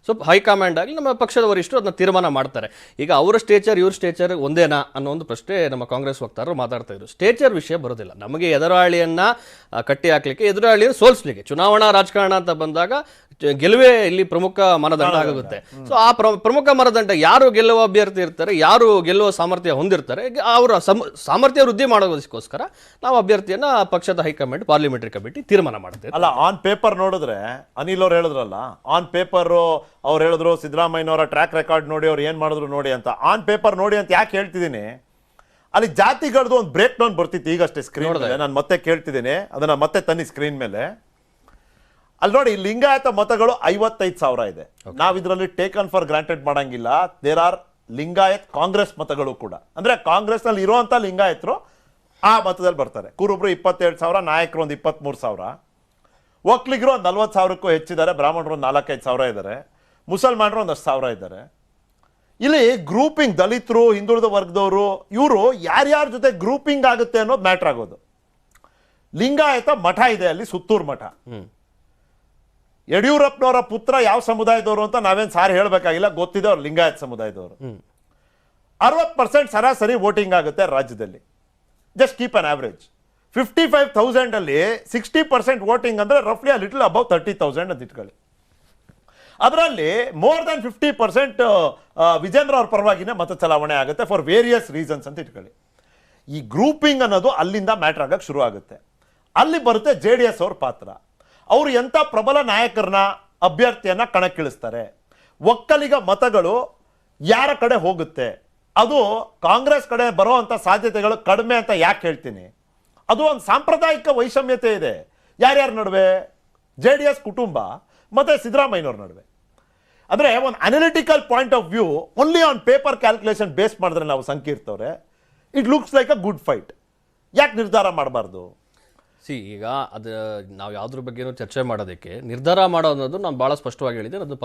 ಸೊ ಹೈಕಮಾಂಡ್ ಆಗಲಿ ನಮ್ಮ ಪಕ್ಷದ ವರಿಷ್ಠರು ಅದನ್ನ ತೀರ್ಮಾನ ಮಾಡ್ತಾರೆ. ಈಗ ಅವರ ಸ್ಟೇಚರ್ ಇವ್ರ ಸ್ಟೇಚರ್ ಒಂದೇನಾ ಅನ್ನೋ ಒಂದು ಪ್ರಶ್ನೆ ನಮ್ಮ ಕಾಂಗ್ರೆಸ್ ವಕ್ತಾರರು ಮಾತಾಡ್ತಾ ಇದ್ರು. ಸ್ಟೇಚರ್ ವಿಷಯ ಬರೋದಿಲ್ಲ ನಮಗೆ. ಎದುರಾಳಿಯನ್ನ ಕಟ್ಟಿ ಹಾಕ್ಲಿಕ್ಕೆ, ಎದುರಾಳಿಯನ್ನು ಸೋಲಿಸ್ಲಿಕ್ಕೆ, ಚುನಾವಣಾ ರಾಜಕಾರಣ ಅಂತ ಬಂದಾಗ ಗೆಲುವೇ ಇಲ್ಲಿ ಪ್ರಮುಖ ಮಾನದಂಡ ಆಗುತ್ತೆ. ಸೊ ಆ ಪ್ರಮುಖ ಮಾನದಂಡ ಯಾರು ಗೆಲ್ಲುವ ಅಭ್ಯರ್ಥಿ ಇರ್ತಾರೆ, ಯಾರು ಗೆಲ್ಲುವ ಸಾಮರ್ಥ್ಯ ಹೊಂದಿರ್ತಾರೆ, ಅವರ ಸಾಮರ್ಥ್ಯ ವೃದ್ಧಿ ಮಾಡೋದಕ್ಕೋಸ್ಕರ ನಾವು ಅಭ್ಯರ್ಥಿಯನ್ನ ಪಕ್ಷದ ಹೈಕಮಾಂಡ್ ಪಾರ್ಲಿಮೆಂಟರಿ ಕಮಿಟಿ ತೀರ್ಮಾನ ಮಾಡುತ್ತೆ. ಅಲ್ಲ, ಆನ್ ಪೇಪರ್ ನೋಡಿದ್ರೆ ಅನಿಲ್ ಅವ್ರು ಹೇಳಿದ್ರಲ್ಲ, ಆನ್ ಪೇಪರ್ ಅವ್ರು ಹೇಳಿದ್ರು ಸಿದ್ದರಾಮಯ್ಯನವರ ಟ್ರ್ಯಾಕ್ ರೆಕಾರ್ಡ್ ನೋಡಿ ಅವ್ರು ಏನ್ ಮಾಡಿದ್ರು ನೋಡಿ ಅಂತ. ಆನ್ ಪೇಪರ್ ನೋಡಿ ಅಂತ ಯಾಕೆ ಹೇಳ್ತಿದ್ದೀನಿ, ಅಲ್ಲಿ ಜಾತಿಗಳದ್ದು ಒಂದು ಬ್ರೇಕ್ ಡೌನ್ ಬರ್ತಿತ್ತು ಈಗಷ್ಟೇ ಸ್ಕ್ರೀನ್ ಮೇಲೆ. ನಾನು ಮತ್ತೆ ಕೇಳ್ತಿದ್ದೀನಿ, ಅದನ್ನ ಮತ್ತೆ ತನ್ನಿ ಸ್ಕ್ರೀನ್ ಮೇಲೆ. ಅಲ್ಲಿ ನೋಡಿ, ಲಿಂಗಾಯತ ಮತಗಳು 55,000 ಇದೆ. ನಾವು ಇದರಲ್ಲಿ ಟೇಕನ್ ಫಾರ್ ಗ್ರಾಂಟೆಡ್ ಮಾಡಂಗಿಲ್ಲ. ದೇರ್ ಆರ್ ಲಿಂಗಾಯತ್ ಕಾಂಗ್ರೆಸ್ ಮತಗಳು ಕೂಡ, ಅಂದ್ರೆ ಕಾಂಗ್ರೆಸ್ ನಲ್ಲಿ ಇರುವಂತ ಲಿಂಗಾಯತರು ಆ ಮತದಲ್ಲಿ ಬರ್ತಾರೆ. ಕುರುಬ್ರು 27,000, ನಾಯಕರು ಒಂದು 23,000, ಒಕ್ಕಲಿಗರು ಒಂದು 40,000ಕ್ಕೂ ಹೆಚ್ಚಿದ್ದಾರೆ, ಬ್ರಾಹ್ಮಣರು ಒಂದು 4-5,000 ಇದ್ದಾರೆ, ಮುಸಲ್ಮಾನರು ಒಂದು 10,000 ಇದ್ದಾರೆ. ಇಲ್ಲಿ ಗ್ರೂಪಿಂಗ್, ದಲಿತರು, ಹಿಂದುಳಿದ ವರ್ಗದವರು, ಇವರು ಯಾರ್ಯಾರ ಜೊತೆ ಗ್ರೂಪಿಂಗ್ ಆಗುತ್ತೆ ಅನ್ನೋದು ಮ್ಯಾಟ್ರ್ ಆಗೋದು. ಲಿಂಗಾಯತ ಮಠ ಇದೆ ಅಲ್ಲಿ, ಸುತ್ತೂರು ಮಠ. ಯಡಿಯೂರಪ್ಪನವರ ಪುತ್ರ ಯಾವ ಸಮುದಾಯದವರು ಅಂತ ನಾವೇನು ಸಾರಿ ಹೇಳಬೇಕಾಗಿಲ್ಲ, ಗೊತ್ತಿದೆ ಅವ್ರು ಲಿಂಗಾಯತ್ ಸಮುದಾಯದವರು. 60% ಸರಾಸರಿ ವೋಟಿಂಗ್ ಆಗುತ್ತೆ ರಾಜ್ಯದಲ್ಲಿ. ಜಸ್ಟ್ ಕೀಪ್ ಅನ್ ಆವರೇಜ್. 55,000 ಅಲ್ಲಿ 60% ವೋಟಿಂಗ್ ಅಂದ್ರೆ ರಫ್ಲಿ ಲಿಟಲ್ ಅಬೌವ್ 30,000 ಅಂತ ಇಟ್ಕೊಳ್ಳಿ. ಅದರಲ್ಲಿ ಮೋರ್ ದನ್ 50% ವಿಜೇಂದ್ರ ಅವ್ರ ಪರವಾಗಿನೇ ಮತ ಚಲಾವಣೆ ಆಗುತ್ತೆ ಫಾರ್ ವೇರಿಯಸ್ ರೀಸನ್ಸ್ ಅಂತ ಇಟ್ಕೊಳ್ಳಿ. ಈ ಗ್ರೂಪಿಂಗ್ ಅನ್ನೋದು ಅಲ್ಲಿಂದ ಮ್ಯಾಟರ್ ಆಗಕ್ಕೆ ಶುರು ಆಗುತ್ತೆ. ಅಲ್ಲಿ ಬರುತ್ತೆ JDS ಅವ್ರ ಪಾತ್ರ. ಅವರು ಎಂಥ ಪ್ರಬಲ ನಾಯಕರನ್ನ ಅಭ್ಯರ್ಥಿಯನ್ನ ಕಣಕ್ಕಿಳಿಸ್ತಾರೆ, ಒಕ್ಕಲಿಗ ಮತಗಳು ಯಾರ ಕಡೆ ಹೋಗುತ್ತೆ, ಅದು ಕಾಂಗ್ರೆಸ್ ಕಡೆ ಬರುವಂಥ ಸಾಧ್ಯತೆಗಳು ಕಡಿಮೆ ಅಂತ ಯಾಕೆ ಹೇಳ್ತೀನಿ, ಅದು ಒಂದು ಸಾಂಪ್ರದಾಯಿಕ ವೈಷಮ್ಯತೆ ಇದೆ ಯಾರ್ಯಾರ ನಡುವೆ, JDS ಕುಟುಂಬ ಮತ್ತು ಸಿದ್ದರಾಮಯ್ಯನವ್ರ ನಡುವೆ. ಅಂದರೆ ಒಂದು analytical point of view only on paper calculation base ಮಾಡಿದ್ರೆ ನಾವು ಸಂಕೀರ್ತವ್ರೆ it looks like a good fight. ಯಾಕೆ ನಿರ್ಧಾರ ಮಾಡಬಾರ್ದು? ಈಗ ಅದು ನಾವು ಯಾವ್ದ್ರ ಬಗ್ಗೆನೂ ಚರ್ಚೆ ಮಾಡೋದಕ್ಕೆ ನಿರ್ಧಾರ ಮಾಡೋದು ನಾನು ಬಹಳ ಸ್ಪಷ್ಟವಾಗಿ ಹೇಳಿದೆ. ಅದು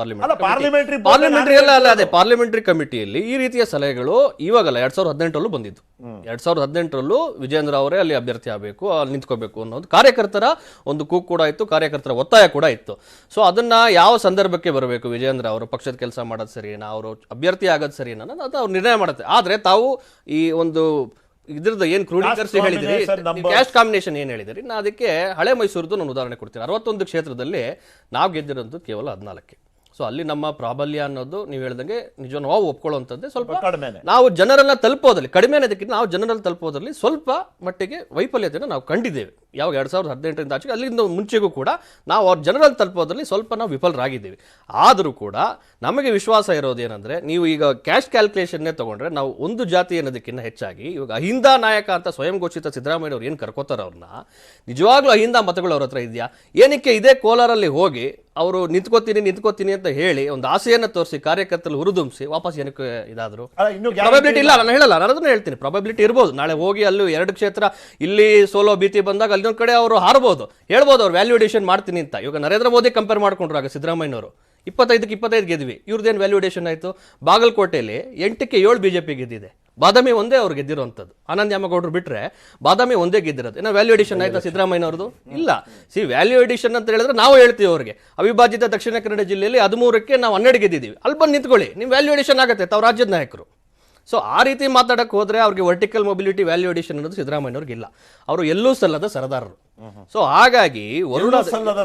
ಪಾರ್ಲಿಮೆಂಟರಿ ಕಮಿಟಿಯಲ್ಲಿ ಈ ರೀತಿಯ ಸಲಹೆಗಳು ಇವಾಗಲ್ಲ 2018ರಲ್ಲೂ ಬಂದಿದ್ದು. 2018ರಲ್ಲೂ ವಿಜೇಂದ್ರ ಅವರೇ ಅಲ್ಲಿ ಅಭ್ಯರ್ಥಿ ಆಗಬೇಕು, ಅಲ್ಲಿ ನಿಂತ್ಕೋಬೇಕು ಅನ್ನೋದು ಕಾರ್ಯಕರ್ತರ ಒಂದು ಕೂಗು ಕೂಡ ಇತ್ತು, ಕಾರ್ಯಕರ್ತರ ಒತ್ತಾಯ ಕೂಡ ಇತ್ತು. ಸೊ ಅದನ್ನ ಯಾವ ಸಂದರ್ಭಕ್ಕೆ ಬರಬೇಕು, ವಿಜೇಂದ್ರ ಅವರು ಪಕ್ಷದ ಕೆಲಸ ಮಾಡೋದು ಸರಿನಾ, ಅವರು ಅಭ್ಯರ್ಥಿ ಆಗೋದು ಸರಿನಾ ಅನ್ನೋದು ಅದು ಅವ್ರು ನಿರ್ಣಯ ಮಾಡುತ್ತೆ. ಆದ್ರೆ ತಾವು ಈ ಒಂದು ಇದ್ರದ್ದು ಏನು ಕ್ರೋಢೀಕರಿಸಿ ಹೇಳಿದಿರಿ, ಕ್ಯಾಸ್ಟ್ ಕಾಂಬಿನೇಷನ್ ಏನು ಹೇಳಿದಿರಿ, ನಾ ಅದಕ್ಕೆ ಹಳೆ ಮೈಸೂರದ್ದು ನಾನು ಉದಾಹರಣೆ ಕೊಡ್ತೀನಿ. 61 ಕ್ಷೇತ್ರದಲ್ಲಿ ನಾವು ಗೆದ್ದಿರೋದು ಕೇವಲ 14. ಸೊ ಅಲ್ಲಿ ನಮ್ಮ ಪ್ರಾಬಲ್ಯ ಅನ್ನೋದು ನೀವು ಹೇಳ್ದಂಗೆ ನಿಜ ನಾವು ಒಪ್ಕೊಳ್ಳುವಂಥದ್ದೇ ಸ್ವಲ್ಪ ನಾವು ಜನರನ್ನ ತಲುಪೋದ್ರಲ್ಲಿ ಕಡಿಮೆ ಅನ್ನೋದಕ್ಕಿಂತ ನಾವು ಜನರಲ್ಲಿ ತಲುಪೋದ್ರಲ್ಲಿ ಸ್ವಲ್ಪ ಮಟ್ಟಿಗೆ ವೈಫಲ್ಯತೆಯನ್ನು ನಾವು ಕಂಡಿದ್ದೇವೆ. ಯಾವಾಗ 2018ರಿಂದ ಆಚೆಗೆ ಅಲ್ಲಿಂದ ಮುಂಚೆಗೂ ಕೂಡ ನಾವು ಅವ್ರ ಜನರಲ್ಲಿ ತಲುಪೋದ್ರಲ್ಲಿ ಸ್ವಲ್ಪ ನಾವು ವಿಫಲರಾಗಿದ್ದೇವೆ. ಆದರೂ ಕೂಡ ನಮಗೆ ವಿಶ್ವಾಸ ಇರೋದೇನೆಂದರೆ, ನೀವು ಈಗ ಕ್ಯಾಸ್ಟ್ ಕ್ಯಾಲ್ಕುಲೇಷನ್ನೇ ತಗೊಂಡ್ರೆ ನಾವು ಒಂದು ಜಾತಿ ಅನ್ನೋದಕ್ಕಿಂತ ಹೆಚ್ಚಾಗಿ ಇವಾಗ ಅಹಿಂದ ನಾಯಕ ಅಂತ ಸ್ವಯಂ ಘೋಷಿತ ಸಿದ್ದರಾಮಯ್ಯ ಅವ್ರು ಏನು ಕರ್ಕೋತಾರ ಅವ್ರನ್ನ, ನಿಜವಾಗ್ಲೂ ಅಹಿಂದ ಮತಗಳು ಅವ್ರ ಹತ್ರ ಇದೆಯಾ? ಏನಕ್ಕೆ ಇದೇ ಕೋಲಾರಲ್ಲಿ ಹೋಗಿ ಅವರು ನಿಂತ್ಕೋತೀನಿ ಅಂತ ಹೇಳಿ ಒಂದು ಆಸೆಯನ್ನು ತೋರಿಸಿ ಕಾರ್ಯಕರ್ತರು ಹುರಿದುಂಬಿಸಿ ವಾಪಸ್ ಏನಕ್ಕೆ ಇದಾದ್ರು? ಪ್ರಾಬಬಿಲಿಟಿ ಇಲ್ಲ, ನಾನು ಹೇಳಲ್ಲ, ನಾನು ಅದನ್ನ ಹೇಳ್ತೀನಿ. ಪ್ರಾಬಬಿಲಿಟಿ ಇರ್ಬೋದು, ನಾಳೆ ಹೋಗಿ ಅಲ್ಲಿ 2 ಕ್ಷೇತ್ರ ಇಲ್ಲಿ ಸೋಲೋ ಭೀತಿ ಬಂದಾಗ ಅಲ್ಲೊಂದು ಕಡೆ ಅವರು ಹಾರ್ಬೋದು, ಹೇಳ್ಬೋದು ಅವ್ರು ವ್ಯಾಲ್ಯೂಡೇಷನ್ ಮಾಡ್ತೀನಿ ಅಂತ. ಇವಾಗ ನರೇಂದ್ರ ಮೋದಿ ಕಂಪೇರ್ ಮಾಡ್ಕೊಂಡ್ರು ಆಗ ಸಿದ್ದರಾಮಯ್ಯನವರು 25ಕ್ಕೆ 25 ಗೆದ್ವಿ, ಇವ್ರದ್ದೇನು ವ್ಯಾಲ್ಯೂಡೇಷನ್ ಆಯಿತು? ಬಾಗಲಕೋಟೆಯಲ್ಲಿ 8ಕ್ಕೆ 7 BJP ಗೆದ್ದಿದೆ, ಬಾದಾಮಿ ಒಂದೇ ಅವ್ರು ಗೆದ್ದಿರೋಂಥದ್ದು. ಆನಂದ್ ಯಾಮಗೌಡರು ಬಿಟ್ಟರೆ ಬಾದಾಮಿ ಒಂದೇ ಗೆದ್ದಿರೋದು. ಏನೋ ವ್ಯಾಲ್ಯೂ ಎಡಿಷನ್ ಆಯ್ತಾ ಸಿದ್ದರಾಮಯ್ಯನವ್ರದ್ದು? ಇಲ್ಲ. ವ್ಯಾಲ್ಯೂ ಎಡಿಷನ್ ಅಂತ ಹೇಳಿದ್ರೆ ನಾವು ಹೇಳ್ತೀವಿ ಅವ್ರಿಗೆ, ಅವಿಭಾಜಿತ ದಕ್ಷಿಣ ಕನ್ನಡ ಜಿಲ್ಲೆಯಲ್ಲಿ 13ಕ್ಕೆ ನಾವು 12 ಗೆದ್ದಿದ್ದೀವಿ, ಅಲ್ಲಿ ಬಂದು ನಿಂತ್ಕೊಳ್ಳಿ, ನೀವು ವ್ಯಾಲ್ಯೂ ಎಡಿಷನ್ ಆಗುತ್ತೆ ತಾವು ರಾಜ್ಯದ ನಾಯಕರು. ಸೊ ಆ ರೀತಿ ಮಾತಾಡಕ್ಕೆ ಹೋದ್ರೆ ಅವ್ರಿಗೆ ವರ್ಟಿಕಲ್ ಮೊಬಿಲಿಟಿ ವ್ಯಾಲ್ಯೂ ಎಡಿಷನ್ ಅನ್ನೋದು ಸಿದ್ದರಾಮಯ್ಯವ್ರಿಗೆ ಇಲ್ಲ. ಅವರು ಎಲ್ಲೂ ಸಲ್ಲದ ಸರದಾರರು. ಸೊ ಹಾಗಾಗಿ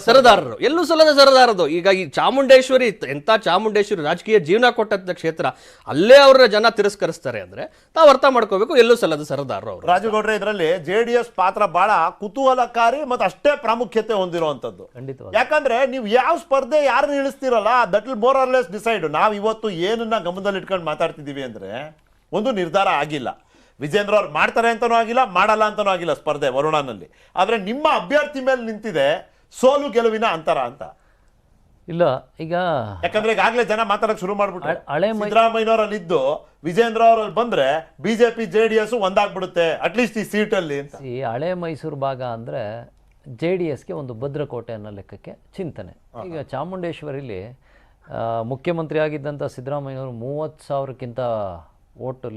ಸರದಾರರು ಎಲ್ಲೂ ಸಲ್ಲದ ಸರದಾರದು. ಈಗ ಈ ಚಾಮುಂಡೇಶ್ವರಿ ಎಂತ ಚಾಮುಂಡೇಶ್ವರಿ ರಾಜಕೀಯ ಜೀವನ ಕೊಟ್ಟಂತ ಕ್ಷೇತ್ರ, ಅಲ್ಲೇ ಅವರ ಜನ ತಿರಸ್ಕರಿಸ್ತಾರೆ ಅಂದ್ರೆ ನಾವು ಅರ್ಥ ಮಾಡ್ಕೋಬೇಕು, ಎಲ್ಲೂ ಸಲ್ಲದ ಸರದಾರರು ಅವರು. ರಾಜುಗೌಡ್ರೆ, ಇದರಲ್ಲಿ JDS ಪಾತ್ರ ಬಹಳ ಕುತೂಹಲಕಾರಿ ಮತ್ತು ಅಷ್ಟೇ ಪ್ರಾಮುಖ್ಯತೆ ಹೊಂದಿರುವಂತದ್ದು. ಯಾಕಂದ್ರೆ ನೀವು ಯಾವ ಸ್ಪರ್ಧೆ ಯಾರನ್ನ ಇಳಿಸ್ತಿರಲ್ಲ, that will more or less decide. ನಾವು ಇವತ್ತು ಏನನ್ನ ಗಮನದಲ್ಲಿ ಇಟ್ಕೊಂಡು ಮಾತಾಡ್ತಿದೀವಿ ಅಂದ್ರೆ, ಒಂದು ನಿರ್ಧಾರ ಆಗಿಲ್ಲ, ವಿಜೇಂದ್ರ ಅವ್ರು ಮಾಡ್ತಾರೆ ಅಂತನೂ ಆಗಿಲ್ಲ, ಮಾಡಲ್ಲ ಅಂತನೂ ಆಗಿಲ್ಲ ಸ್ಪರ್ಧೆ ವರುಣನಲ್ಲಿ. ಆದ್ರೆ ನಿಮ್ಮ ಅಭ್ಯರ್ಥಿ ಮೇಲೆ ನಿಂತಿದೆ ಸೋಲು ಗೆಲುವಿನ ಅಂತರ ಅಂತ ಇಲ್ಲ. ಈಗ ಯಾಕಂದ್ರೆ ಈಗಾಗಲೇ ಜನ ಮಾತಾಡಕ್ ಶುರು ಮಾಡ್ಬಿಟ್ಟು ಸಿದ್ದರಾಮಯ್ಯನವರಲ್ಲಿ ಇದ್ದು ವಿಜೇಂದ್ರ ಅವರಲ್ಲಿ ಬಂದ್ರೆ BJP JDS ಒಂದಾಗ್ಬಿಡುತ್ತೆ ಅಟ್ಲೀಸ್ಟ್ ಈ ಸೀಟಲ್ಲಿ ಅಂತ. ಈ ಹಳೆ ಮೈಸೂರು ಭಾಗ ಅಂದ್ರೆ JDSಗೆ ಒಂದು ಭದ್ರಕೋಟೆ ಅನ್ನೋ ಲೆಕ್ಕಕ್ಕೆ ಚಿಂತನೆ. ಈಗ ಚಾಮುಂಡೇಶ್ವರಿಲಿ ಮುಖ್ಯಮಂತ್ರಿ ಆಗಿದ್ದಂಥ ಸಿದ್ದರಾಮಯ್ಯನವರು 30,000ಕ್ಕಿಂತ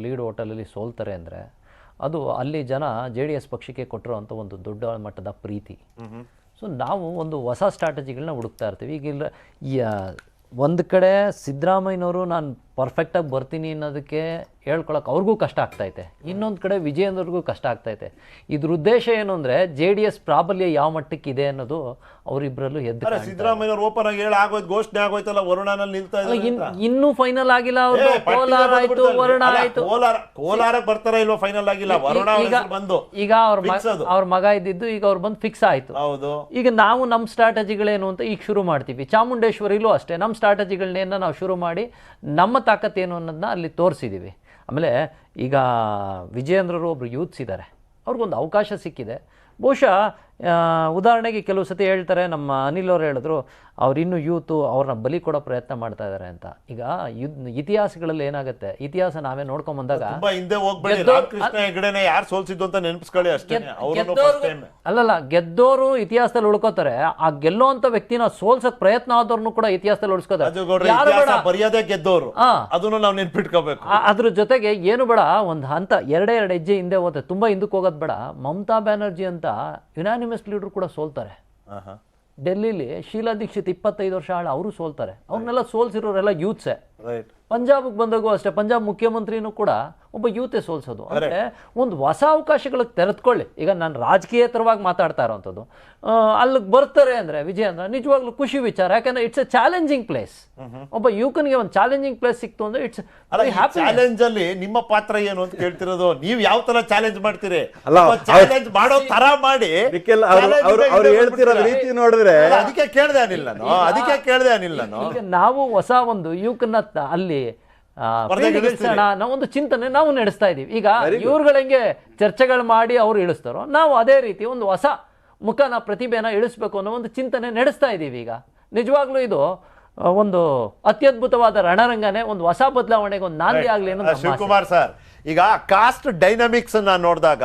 ಲೀಡ್ ಓಟಲ್ಲಿ ಸೋಲ್ತಾರೆ ಅಂದರೆ ಅದು ಅಲ್ಲಿ ಜನ JDS ಪಕ್ಷಕ್ಕೆ ಕೊಟ್ಟಿರೋವಂಥ ಒಂದು ದೊಡ್ಡ ಮಟ್ಟದ ಪ್ರೀತಿ. ಸೊ ನಾವು ಒಂದು ಹೊಸ ಸ್ಟ್ರಾಟಜಿಗಳನ್ನ ಹುಡುಕ್ತಾ ಇರ್ತೀವಿ. ಈಗ ಒಂದು ಕಡೆ ಸಿದ್ದರಾಮಯ್ಯನವರು ನಾನು ಪರ್ಫೆಕ್ಟಾಗಿ ಬರ್ತೀನಿ ಅನ್ನೋದಕ್ಕೆ ಹೇಳ್ಕೊಳಕ್ಕೆ ಅವ್ರಿಗೂ ಕಷ್ಟ ಆಗ್ತೈತೆ, ಇನ್ನೊಂದು ಕಡೆ ವಿಜಯೇಂದ್ರವ್ರಿಗೂ ಕಷ್ಟ ಆಗ್ತೈತೆ. ಇದ್ರ ಉದ್ದೇಶ ಏನು ಅಂದರೆ JDS ಪ್ರಾಬಲ್ಯ ಯಾವ ಮಟ್ಟಕ್ಕೆ ಇದೆ ಅನ್ನೋದು ಅವರಿಬ್ಬರಲ್ಲೂ ಎದ್ದು. ಸಿದ್ದರಾಮಯ್ಯವ್ರು ಓಪನ್ ಆಗಿ ಆಗೋಯ್ತು, ಘೋಷಣೆ ಆಗೋಯ್ತಲ್ಲ, ವರುಣನಲ್ಲಿ ನಿಲ್ತಾ ಇದ್ದಾರೆ, ಇನ್ನೂ ಫೈನಲ್ ಆಗಿಲ್ಲ. ಅವ್ರು ಕೋಲಾರ ಆಯ್ತು, ವರುಣ ಆಯ್ತು, ಕೋಲಾರಕ್ಕೆ ಬರ್ತಾರ ಇಲ್ವಾ ಫೈನಲ್ ಆಗಿಲ್ಲ, ವರುಣ ಬಂದು ಈಗ ಅವ್ರ ಮಗ ಇದ್ದಿದ್ದು ಈಗ ಅವ್ರು ಬಂದು ಫಿಕ್ಸ್ ಆಯ್ತು. ಹೌದು. ಈಗ ನಾವು ನಮ್ಮ ಸ್ಟ್ರಾಟಜಿಗಳೇನು ಅಂತ ಈಗ ಶುರು ಮಾಡ್ತೀವಿ. ಚಾಮುಂಡೇಶ್ವರಿಲೂ ಅಷ್ಟೇ ನಮ್ಮ ಸ್ಟ್ರಾಟಜಿಗಳನ್ನೇನ ನಾವು ಶುರು ಮಾಡಿ ನಮ್ಮ ತಾಕತ್ತೇನು ಅನ್ನೋದನ್ನ ಅಲ್ಲಿ ತೋರಿಸಿದ್ದೀವಿ. ಆಮೇಲೆ ಈಗ ವಿಜಯೇಂದ್ರರು ಒಬ್ರು ಯೂತ್ಸ್ ಇದ್ದಾರೆ, ಅವ್ರಿಗೊಂದು ಅವಕಾಶ ಸಿಕ್ಕಿದೆ. ಬಹುಶಃ ಉದಾಹರಣೆಗೆ ಕೆಲವು ಸತಿ ಹೇಳ್ತಾರೆ, ನಮ್ಮ ಅನಿಲ್ ಅವರು ಹೇಳಿದ್ರು ಅವ್ರಿನ್ನೂ ಯೂತು, ಅವ್ರನ್ನ ಬಲಿ ಕೊಡೋ ಪ್ರಯತ್ನ ಮಾಡ್ತಾ ಇದ್ದಾರೆ ಅಂತ. ಈಗ ಇತಿಹಾಸಗಳಲ್ಲಿ ಏನಾಗುತ್ತೆ, ಇತಿಹಾಸ ನಾವೇ ನೋಡ್ಕೊಂಡ್ ಬಂದಾಗ ಅಲ್ಲಲ್ಲ ಗೆದ್ದೋರು ಇತಿಹಾಸದಲ್ಲಿ ಉಳ್ಕೋತಾರೆ, ಆ ಗೆಲ್ಲೋಂತ ವ್ಯಕ್ತಿನ ಸೋಲ್ಸಕ್ ಪ್ರಯತ್ನ ಆದವ್ರನ್ನು ಕೂಡ ಇತಿಹಾಸದಲ್ಲಿ ಉಳಿಸ್ಕೋತಾರೆ. ಅದ್ರ ಜೊತೆಗೆ ಏನು ಬೇಡ, ಒಂದು ಹಂತ 2 ಹೆಜ್ಜೆ ಹಿಂದೆ ಹೋಗುತ್ತೆ, ತುಂಬಾ ಹಿಂದಕ್ಕೆ ಹೋಗೋದು ಬೇಡ. ಮಮತಾ ಬ್ಯಾನರ್ಜಿ ಅಂತ ಯುನಾನಿಮಸ್ ಲೀಡರ್ ಕೂಡ ಸೋಲ್ತಾರೆ. ಡೆಲ್ಲಿಲಿ ಶೀಲಾ ದೀಕ್ಷಿತ್ 25 ವರ್ಷ ಅವರು ಸೋಲ್ತಾರೆ. ಅವ್ರನ್ನೆಲ್ಲ ಸೋಲ್ಸಿರೋರೆಲ್ಲ ಯೂತ್ಸೆ. ರೈಟ್. ಪಂಜಾಬ್ಗೆ ಬಂದಾಗೂ ಅಷ್ಟೇ, ಪಂಜಾಬ್ ಮುಖ್ಯಮಂತ್ರಿನೂ ಕೂಡ ಒಬ್ಬ ಯೂತೆ ಸೋಲ್ಸೋದು ಅಂದರೆ ಒಂದು ಹೊಸ ಅವಕಾಶಗಳಿಗೆ ತೆರೆದುಕೊಳ್ಳಿ. ಈಗ ನಾನು ರಾಜಕೀಯೇತರವಾಗಿ ಮಾತಾಡ್ತಾ ಇರೋವಂಥದ್ದು, ಅಲ್ಲಿಗೆ ಬರ್ತಾರೆ ಅಂದರೆ ವಿಜಯೇಂದ್ರ ನಿಜವಾಗ್ಲೂ ಖುಷಿ ವಿಚಾರ. ಯಾಕಂದ್ರೆ ಇಟ್ಸ್ ಎ ಚಾಲೆಂಜಿಂಗ್ ಪ್ಲೇಸ್. ಒಬ್ಬ ಯುವಕನಿಗೆ ಒಂದು ಚಾಲೆಂಜಿಂಗ್ ಪ್ಲೇಸ್ ಸಿಕ್ತು ಅಂದ್ರೆ ಇಟ್ಸ್ ಚಾಲೆಂಜ್ ಅಲ್ಲಿ ನಿಮ್ಮ ಪಾತ್ರ ಏನು ಅಂತ ಕೇಳ್ತಿರೋದು. ನೀವು ಯಾವ ತರ ಚಾಲೆಂಜ್ ಮಾಡ್ತೀರಿ? ಅಲ್ಲ, ಚಾಲೆಂಜ್ ಮಾಡೋ ತರ ಮಾಡಿ. ಅವ್ರು ಹೇಳ್ತಿರೋ ರೀತಿ ನೋಡಿದ್ರೆ ಅದಕ್ಕೆ ಕೇಳ್ದೆ ಅನಿಲ್ಲ ನಾನು. ಈಗ ನಾವು ಹೊಸ ಒಂದು ಯುವಕನ ಅಲ್ಲಿ ನಾವು ಒಂದು ಚಿಂತನೆ ನಾವು ನಡೆಸ್ತಾ ಇದೀವಿ. ಈಗ ಇವ್ರುಗಳು ಹೆಂಗೆ ಚರ್ಚೆಗಳು ಮಾಡಿ ಅವ್ರು ಇಳಿಸ್ತಾರೋ, ನಾವು ಅದೇ ರೀತಿ ಒಂದು ಹೊಸ ಮುಖನ ಪ್ರತಿಭೆನ ಇಳಿಸ್ಬೇಕು ಅನ್ನೋ ಒಂದು ಚಿಂತನೆ ನಡೆಸ್ತಾ ಇದ್ದೀವಿ. ಈಗ ನಿಜವಾಗ್ಲೂ ಇದು ಒಂದು ಅತ್ಯದ್ಭುತವಾದ ರಣರಂಗನೆ, ಒಂದು ಹೊಸ ಬದಲಾವಣೆಗೆ ಒಂದು ನಾಂದಿ ಆಗ್ಲಿ ಅನ್ನೋ. ಶಿವಕುಮಾರ್ ಸರ್, ಈಗ ಕಾಸ್ಟ್ ಡೈನಮಿಕ್ಸ್ ಅನ್ನ ನೋಡಿದಾಗ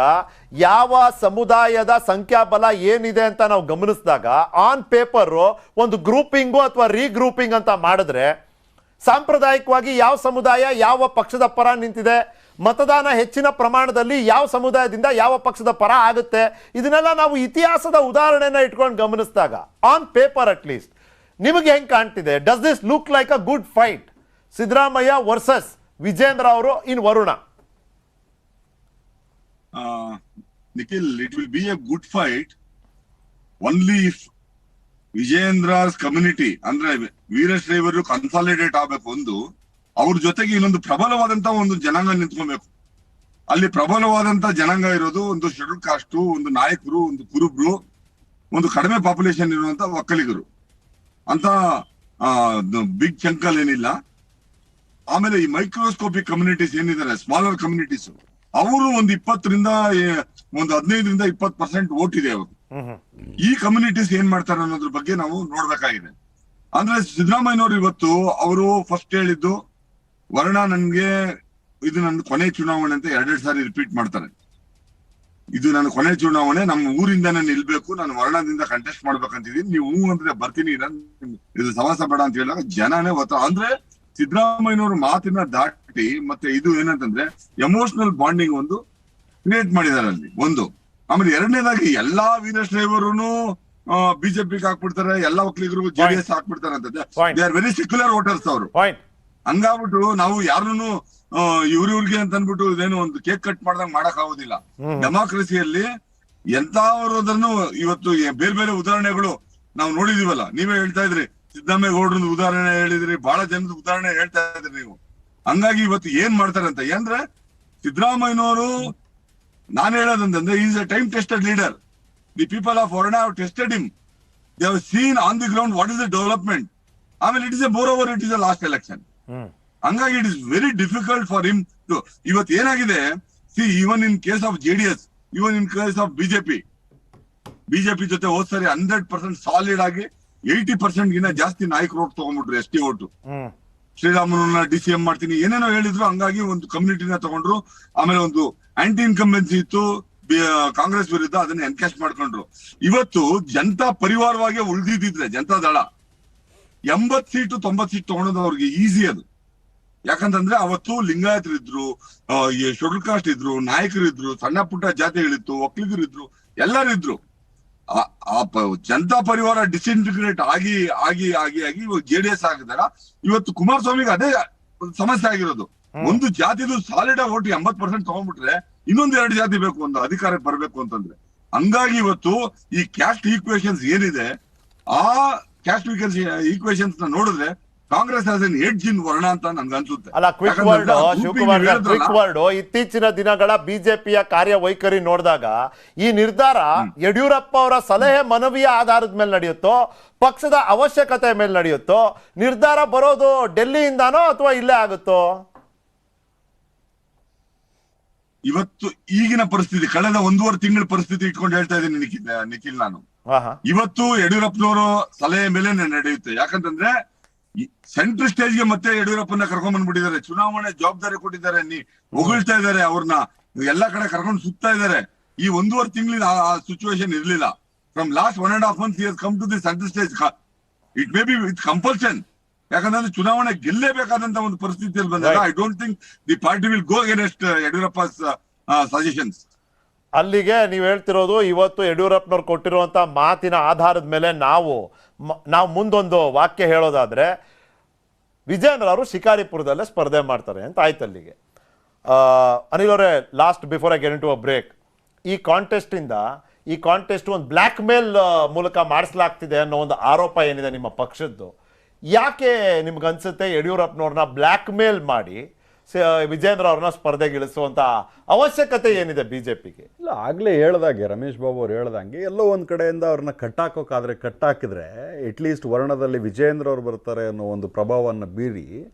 ಯಾವ ಸಮುದಾಯದ ಸಂಖ್ಯಾಬಲ ಏನಿದೆ ಅಂತ ನಾವು ಗಮನಿಸಿದಾಗ ಆನ್ ಪೇಪರ್ ಒಂದು ಗ್ರೂಪಿಂಗು ಅಥವಾ ರೀಗ್ರೂಪಿಂಗ್ ಅಂತ ಮಾಡಿದ್ರೆ ಸಾಂಪ್ರದಾಯಿಕವಾಗಿ ಯಾವ ಸಮುದಾಯ ಯಾವ ಪಕ್ಷದ ಪರ ನಿಂತಿದೆ, ಮತದಾನ ಹೆಚ್ಚಿನ ಪ್ರಮಾಣದಲ್ಲಿ ಯಾವ ಸಮುದಾಯದಿಂದ ಯಾವ ಪಕ್ಷದ ಪರ ಆಗುತ್ತೆ, ಇದನ್ನೆಲ್ಲ ನಾವು ಇತಿಹಾಸದ ಉದಾಹರಣೆನ ಇಟ್ಕೊಂಡು ಗಮನಿಸಿದಾಗ ಆನ್ ಪೇಪರ್ ಅಟ್ ಲೀಸ್ಟ್ ನಿಮಗೆ ಹೆಂಗೆ ಕಾಣ್ತಿದೆ? Does this look like a good fight, Siddaramaiah versus Vijendra ಅವರು in Varuna? Nikhil, it will be a good fight only if Vijendra's community ಅಂದ್ರೆ ವೀರಶೈವರು ಕನ್ಸಾಲಿಡೇಟ್ ಆಗ್ಬೇಕು. ಒಂದು ಅವ್ರ ಜೊತೆಗೆ ಇನ್ನೊಂದು ಪ್ರಬಲವಾದಂತ ಒಂದು ಜನಾಂಗ ನಿಂತ್ಕೊಬೇಕು. ಅಲ್ಲಿ ಪ್ರಬಲವಾದಂತ ಜನಾಂಗ ಇರೋದು ಒಂದು ಶೆಡ್ಯೂಲ್ ಕಾಸ್ಟ್, ಒಂದು ನಾಯಕರು, ಒಂದು ಕುರುಬ್ರು, ಒಂದು ಕಡಿಮೆ ಪಾಪ್ಯುಲೇಷನ್ ಇರುವಂತ ಒಕ್ಕಲಿಗರು ಅಂತ ಬಿಗ್ ಚಂಕಲ್ ಏನಿಲ್ಲ. ಆಮೇಲೆ ಈ ಮೈಕ್ರೋಸ್ಕೋಪಿಕ್ ಕಮ್ಯುನಿಟೀಸ್ ಏನಿದ್ದಾರೆ, ಸ್ಮಾಲರ್ ಕಮ್ಯುನಿಟೀಸ್, ಅವರು ಒಂದು 15% ವೋಟ್ ಇದೆ ಅವರು. ಈ ಕಮ್ಯುನಿಟೀಸ್ ಏನ್ ಮಾಡ್ತಾರೆ ಅನ್ನೋದ್ರ ಬಗ್ಗೆ ನಾವು ನೋಡ್ಬೇಕಾಗಿದೆ. ಅಂದ್ರೆ ಸಿದ್ದರಾಮಯ್ಯನವರು ಇವತ್ತು ಅವರು ಫಸ್ಟ್ ಹೇಳಿದ್ದು ವರ್ಣ ನನ್ಗೆ ಇದು ನನ್ನ ಕೊನೆ ಚುನಾವಣೆ ಅಂತ 2 ಸಾರಿ ರಿಪೀಟ್ ಮಾಡ್ತಾರೆ. ಇದು ನನ್ನ ಕೊನೆ ಚುನಾವಣೆ, ನಮ್ಮ ಊರಿಂದಾನೇ ನಿಲ್ಬೇಕು, ನಾನು ವರ್ಣದಿಂದ ಕಂಟೆಸ್ಟ್ ಮಾಡ್ಬೇಕಂತಿದೀನಿ, ನೀವು ಅಂದ್ರೆ ಬರ್ತೀನಿ, ಇದು ಸವಾಸ ಬೇಡ ಅಂತ ಹೇಳಿದಾಗ ಜನನೇ ಅಂದ್ರೆ ಸಿದ್ದರಾಮಯ್ಯನವರು ಮಾತಿನ ದಾಟಿ ಮತ್ತೆ ಇದು ಏನಂತಂದ್ರೆ ಎಮೋಷನಲ್ ಬಾಂಡಿಂಗ್ ಒಂದು ಕ್ರಿಯೇಟ್ ಮಾಡಿದಾರೆ ಅಲ್ಲಿ ಒಂದು. ಆಮೇಲೆ ಎರಡನೇದಾಗಿ ಎಲ್ಲಾ ವೀರಶೈವರುನು ಬಿಜೆಪಿಗೆ ಹಾಕ್ಬಿಡ್ತಾರೆ, ಎಲ್ಲಾ ಒಕ್ಕಲಿಗರಿಗೂ ಜೆಡಿಎಸ್ ಹಾಕ್ಬಿಡ್ತಾರೆ ಅಂತ. They are very secular voters ಅವರು. ಹಂಗಾಗ್ಬಿಟ್ಟು ನಾವು ಯಾರನ್ನು ಇವ್ರಿಗೆ ಅಂತ ಅನ್ಬಿಟ್ಟು ಇದೇನು ಒಂದು ಕೇಕ್ ಕಟ್ ಮಾಡ್ದಂಗ್ ಮಾಡಕ್ ಆಗೋದಿಲ್ಲ. ಡೆಮಾಕ್ರಸಿಯಲ್ಲಿ ಎಂತಾವರೋದನ್ನು ಇವತ್ತು ಬೇರೆ ಬೇರೆ ಉದಾಹರಣೆಗಳು ನಾವು ನೋಡಿದೀವಲ್ಲ. ನೀವೇ ಹೇಳ್ತಾ ಇದ್ರಿ, ಸಿದ್ದರಾಮಯ್ಯ ಗೌಡ್ರದ ಉದಾಹರಣೆ ಹೇಳಿದ್ರಿ, ಬಹಳ ಜನದ ಉದಾಹರಣೆ ಹೇಳ್ತಾ ಇದ್ರಿ ನೀವು. ಹಂಗಾಗಿ ಇವತ್ತು ಏನ್ ಮಾಡ್ತಾರೆ ಅಂತ ಅಂದ್ರೆ ಸಿದ್ದರಾಮಯ್ಯನವರು, ನಾನು ಹೇಳೋದಂತಂದ್ರೆ is a time tested leader. The people of Varuna have tested him. They have seen on the ground what is the development. ಆಮೇಲೆ it is a more over it is a last election. ಹಂಗಾಗಿ it is very difficult for him to. ಇವತ್ತು ಏನಾಗಿದೆ, see even in case of JDS, even in case of BJP ಜೊತೆ ಹೋದ್ ಸರಿ 100% solid ಆಗಿ 80% ಗಿನ್ನ ಜಾಸ್ತಿ ನಾಯಕರು ಓಟ್ ತಗೊಂಡ್ಬಿಟ್ರು, ಎಸ್ ಟಿ ಓಟು. ಶ್ರೀರಾಮುಲನ್ನ DCM ಮಾಡ್ತೀನಿ ಏನೇನೋ ಹೇಳಿದ್ರು. ಹಂಗಾಗಿ ಒಂದು ಕಮ್ಯುನಿಟಿನ ತಗೊಂಡ್ರು. ಆಮೇಲೆ ಒಂದು ಆಂಟಿ ಇನ್ಕಂಬೆನ್ಸಿ ಇತ್ತು ಕಾಂಗ್ರೆಸ್ ವಿರುದ್ಧ, ಅದನ್ನ ಎನ್ಕ್ಯಾಶ್ ಮಾಡ್ಕೊಂಡ್ರು. ಇವತ್ತು ಜನತಾ ಪರಿವಾರವಾಗಿ ಉಳಿದಿದ್ರೆ ಜನತಾ ದಳ 80 ಸೀಟು 90 ಸೀಟ್ ತಗೊಳೋದು ಅವ್ರಿಗೆ ಈಸಿ. ಅದು ಯಾಕಂತಂದ್ರೆ ಅವತ್ತು ಲಿಂಗಾಯತರು ಇದ್ರು, ಶೆಡ್ಯೂಲ್ ಕಾಸ್ಟ್ ಇದ್ರು, ನಾಯಕರು ಇದ್ರು, ಸಣ್ಣ ಪುಟ್ಟ ಜಾತಿಗಳಿತ್ತು, ಒಕ್ಕಲಿಗರು ಇದ್ರು, ಎಲ್ಲರೂ ಇದ್ರು. ಜನತಾ ಪರಿವಾರ ಡಿಸ್ಇಂಟಿಗ್ರೇಟ್ ಆಗಿ ಆಗಿ ಆಗಿ ಆಗಿ ಇವಾಗ ಜೆಡಿಎಸ್ ಆಗಿದಾರ. ಇವತ್ತು ಕುಮಾರಸ್ವಾಮಿಗೆ ಅದೇ ಸಮಸ್ಯೆ ಆಗಿರೋದು. ಒಂದು ಜಾತಿದು ಸಾಲಿಡ್ ಓಟ್ 80% ತಗೊಂಡ್ಬಿಟ್ರೆ ಇನ್ನೊಂದು 2 ಜಾತಿ ಬೇಕು ಒಂದು ಅಧಿಕಾರಕ್ಕೆ ಬರ್ಬೇಕು ಅಂತಂದ್ರೆ. ಹಂಗಾಗಿ ಇವತ್ತು ಈ ಕ್ಯಾಸ್ಟ್ ಈಕ್ವೇಶನ್ಸ್ ಏನಿದೆ, ಆ ಕ್ಯಾಸ್ಟ್ ಈಕ್ವೇಶನ್ಸ್ ನ ನೋಡಿದ್ರೆ ಕಾಂಗ್ರೆಸ್ ಹ್ಯಾಸ್ ಎನ್ ಎಡ್ಜ್ ಇನ್ ವರ್ಣ ಅಂತ ನನ್ಗೆ ಅನ್ಸುತ್ತೆ. ಅಲ್ಲ, ಕ್ವಿಕ್ ವರ್ಡ್ ಇತ್ತೀಚಿನ ದಿನಗಳ ಬಿಜೆಪಿಯ ಕಾರ್ಯವೈಖರಿ ನೋಡಿದಾಗ ಈ ನಿರ್ಧಾರ ಯಡಿಯೂರಪ್ಪ ಅವರ ಸಲಹೆ ಮನವಿಯ ಆಧಾರದ ಮೇಲೆ ನಡೆಯುತ್ತೋ, ಪಕ್ಷದ ಅವಶ್ಯಕತೆ ಮೇಲೆ ನಡೆಯುತ್ತೋ, ನಿರ್ಧಾರ ಬರೋದು ಡೆಲ್ಲಿಯಿಂದಾನೋ ಅಥವಾ ಇಲ್ಲೇ ಆಗುತ್ತೋ? ಇವತ್ತು ಈಗಿನ ಪರಿಸ್ಥಿತಿ, ಕಳೆದ 1.5 ತಿಂಗಳ ಪರಿಸ್ಥಿತಿ ಇಟ್ಕೊಂಡು ಹೇಳ್ತಾ ಇದ್ದೀನಿ ನಿಖಿಲ್ ನಾನು. ಇವತ್ತು ಯಡಿಯೂರಪ್ಪನವರು ಸಲಹೆ ಮೇಲೆ ನಡೆಯುತ್ತೆ. ಯಾಕಂತಂದ್ರೆ ಸೆಂಟ್ರಲ್ ಸ್ಟೇಜ್ ಗೆ ಮತ್ತೆ ಯಡಿಯೂರಪ್ಪನ ಕರ್ಕೊಂಡ್ ಬಂದ್ಬಿಟ್ಟಿದ್ದಾರೆ. ಚುನಾವಣೆ ಜವಾಬ್ದಾರಿ ಕೊಟ್ಟಿದ್ದಾರೆ, ಹೊಗಳ್ತಾ ಇದ್ದಾರೆ, ಅವ್ರನ್ನ ಎಲ್ಲಾ ಕಡೆ ಕರ್ಕೊಂಡು ಸುತ್ತಾ ಇದ್ದಾರೆ. ಈ 1.5 ತಿಂಗಳಿನ ಆ ಸಿಚುವೇಶನ್ ಇರ್ಲಿಲ್ಲ. From last 1.5 months he has come to the central stage. It may be with compulsion. ಯಾಕಂದ್ರೆ ಚುನಾವಣೆ ಗೆಲ್ಲೇಬೇಕಾದಂತ ಒಂದು ಪರಿಸ್ಥಿತಿಯಲ್ಲಿ ಬಂದಾಗ I don't think the party will go against Yediyurappa's suggestions. ಅಲ್ಲಿಗೆ ನೀವು ಹೇಳ್ತಿರೋದು, ಇವತ್ತು ಯಡಿಯೂರಪ್ಪನವ್ರು ಕೊಟ್ಟಿರುವಂತ ಮಾತಿನ ಆಧಾರದ ಮೇಲೆ ನಾವು ಮುಂದೊಂದು ವಾಕ್ಯ ಹೇಳೋದಾದ್ರೆ, ವಿಜೇಂದ್ರ ಅವರು ಶಿಕಾರಿಪುರದಲ್ಲೇ ಸ್ಪರ್ಧೆ ಮಾಡ್ತಾರೆ ಅಂತ ಆಯ್ತು ಅಲ್ಲಿಗೆ. ಅನಿಲ್ ಅವರೇ, last before I get into a break, ಈ ಕಾಂಟೆಸ್ಟ್ ಒಂದು ಬ್ಲ್ಯಾಕ್ ಮೇಲ್ ಮೂಲಕ ಮಾಡಿಸ್ಲಾಗ್ತಿದೆ ಅನ್ನೋ ಒಂದು ಆರೋಪ ಏನಿದೆ ನಿಮ್ಮ ಪಕ್ಷದ್ದು, ಯಾಕೆ ನಿಮ್ಗನ್ಸುತ್ತೆ ಯಡಿಯೂರಪ್ಪನವ್ರನ್ನ ಬ್ಲ್ಯಾಕ್ ಮೇಲ್ ಮಾಡಿ ವಿಜೇಂದ್ರ ಅವ್ರನ್ನ ಸ್ಪರ್ಧೆಗಿಳಿಸುವಂತ ಅವಶ್ಯಕತೆ ಏನಿದೆ ಬಿಜೆಪಿಗೆ? ಇಲ್ಲ, ಆಗಲೇ ಹೇಳ್ದಾಗೆ ರಮೇಶ್ ಬಾಬು ಅವ್ರು ಹೇಳ್ದಂಗೆ ಎಲ್ಲೋ ಒಂದು ಕಡೆಯಿಂದ ಅವ್ರನ್ನ ಕಟ್ಟಾಕಿದ್ರೆ ಅಟ್ಲೀಸ್ಟ್ ವರ್ಣದಲ್ಲಿ ವಿಜೇಂದ್ರ ಅವ್ರು ಬರ್ತಾರೆ ಅನ್ನೋ ಒಂದು ಪ್ರಭಾವವನ್ನು ಬೀರಿ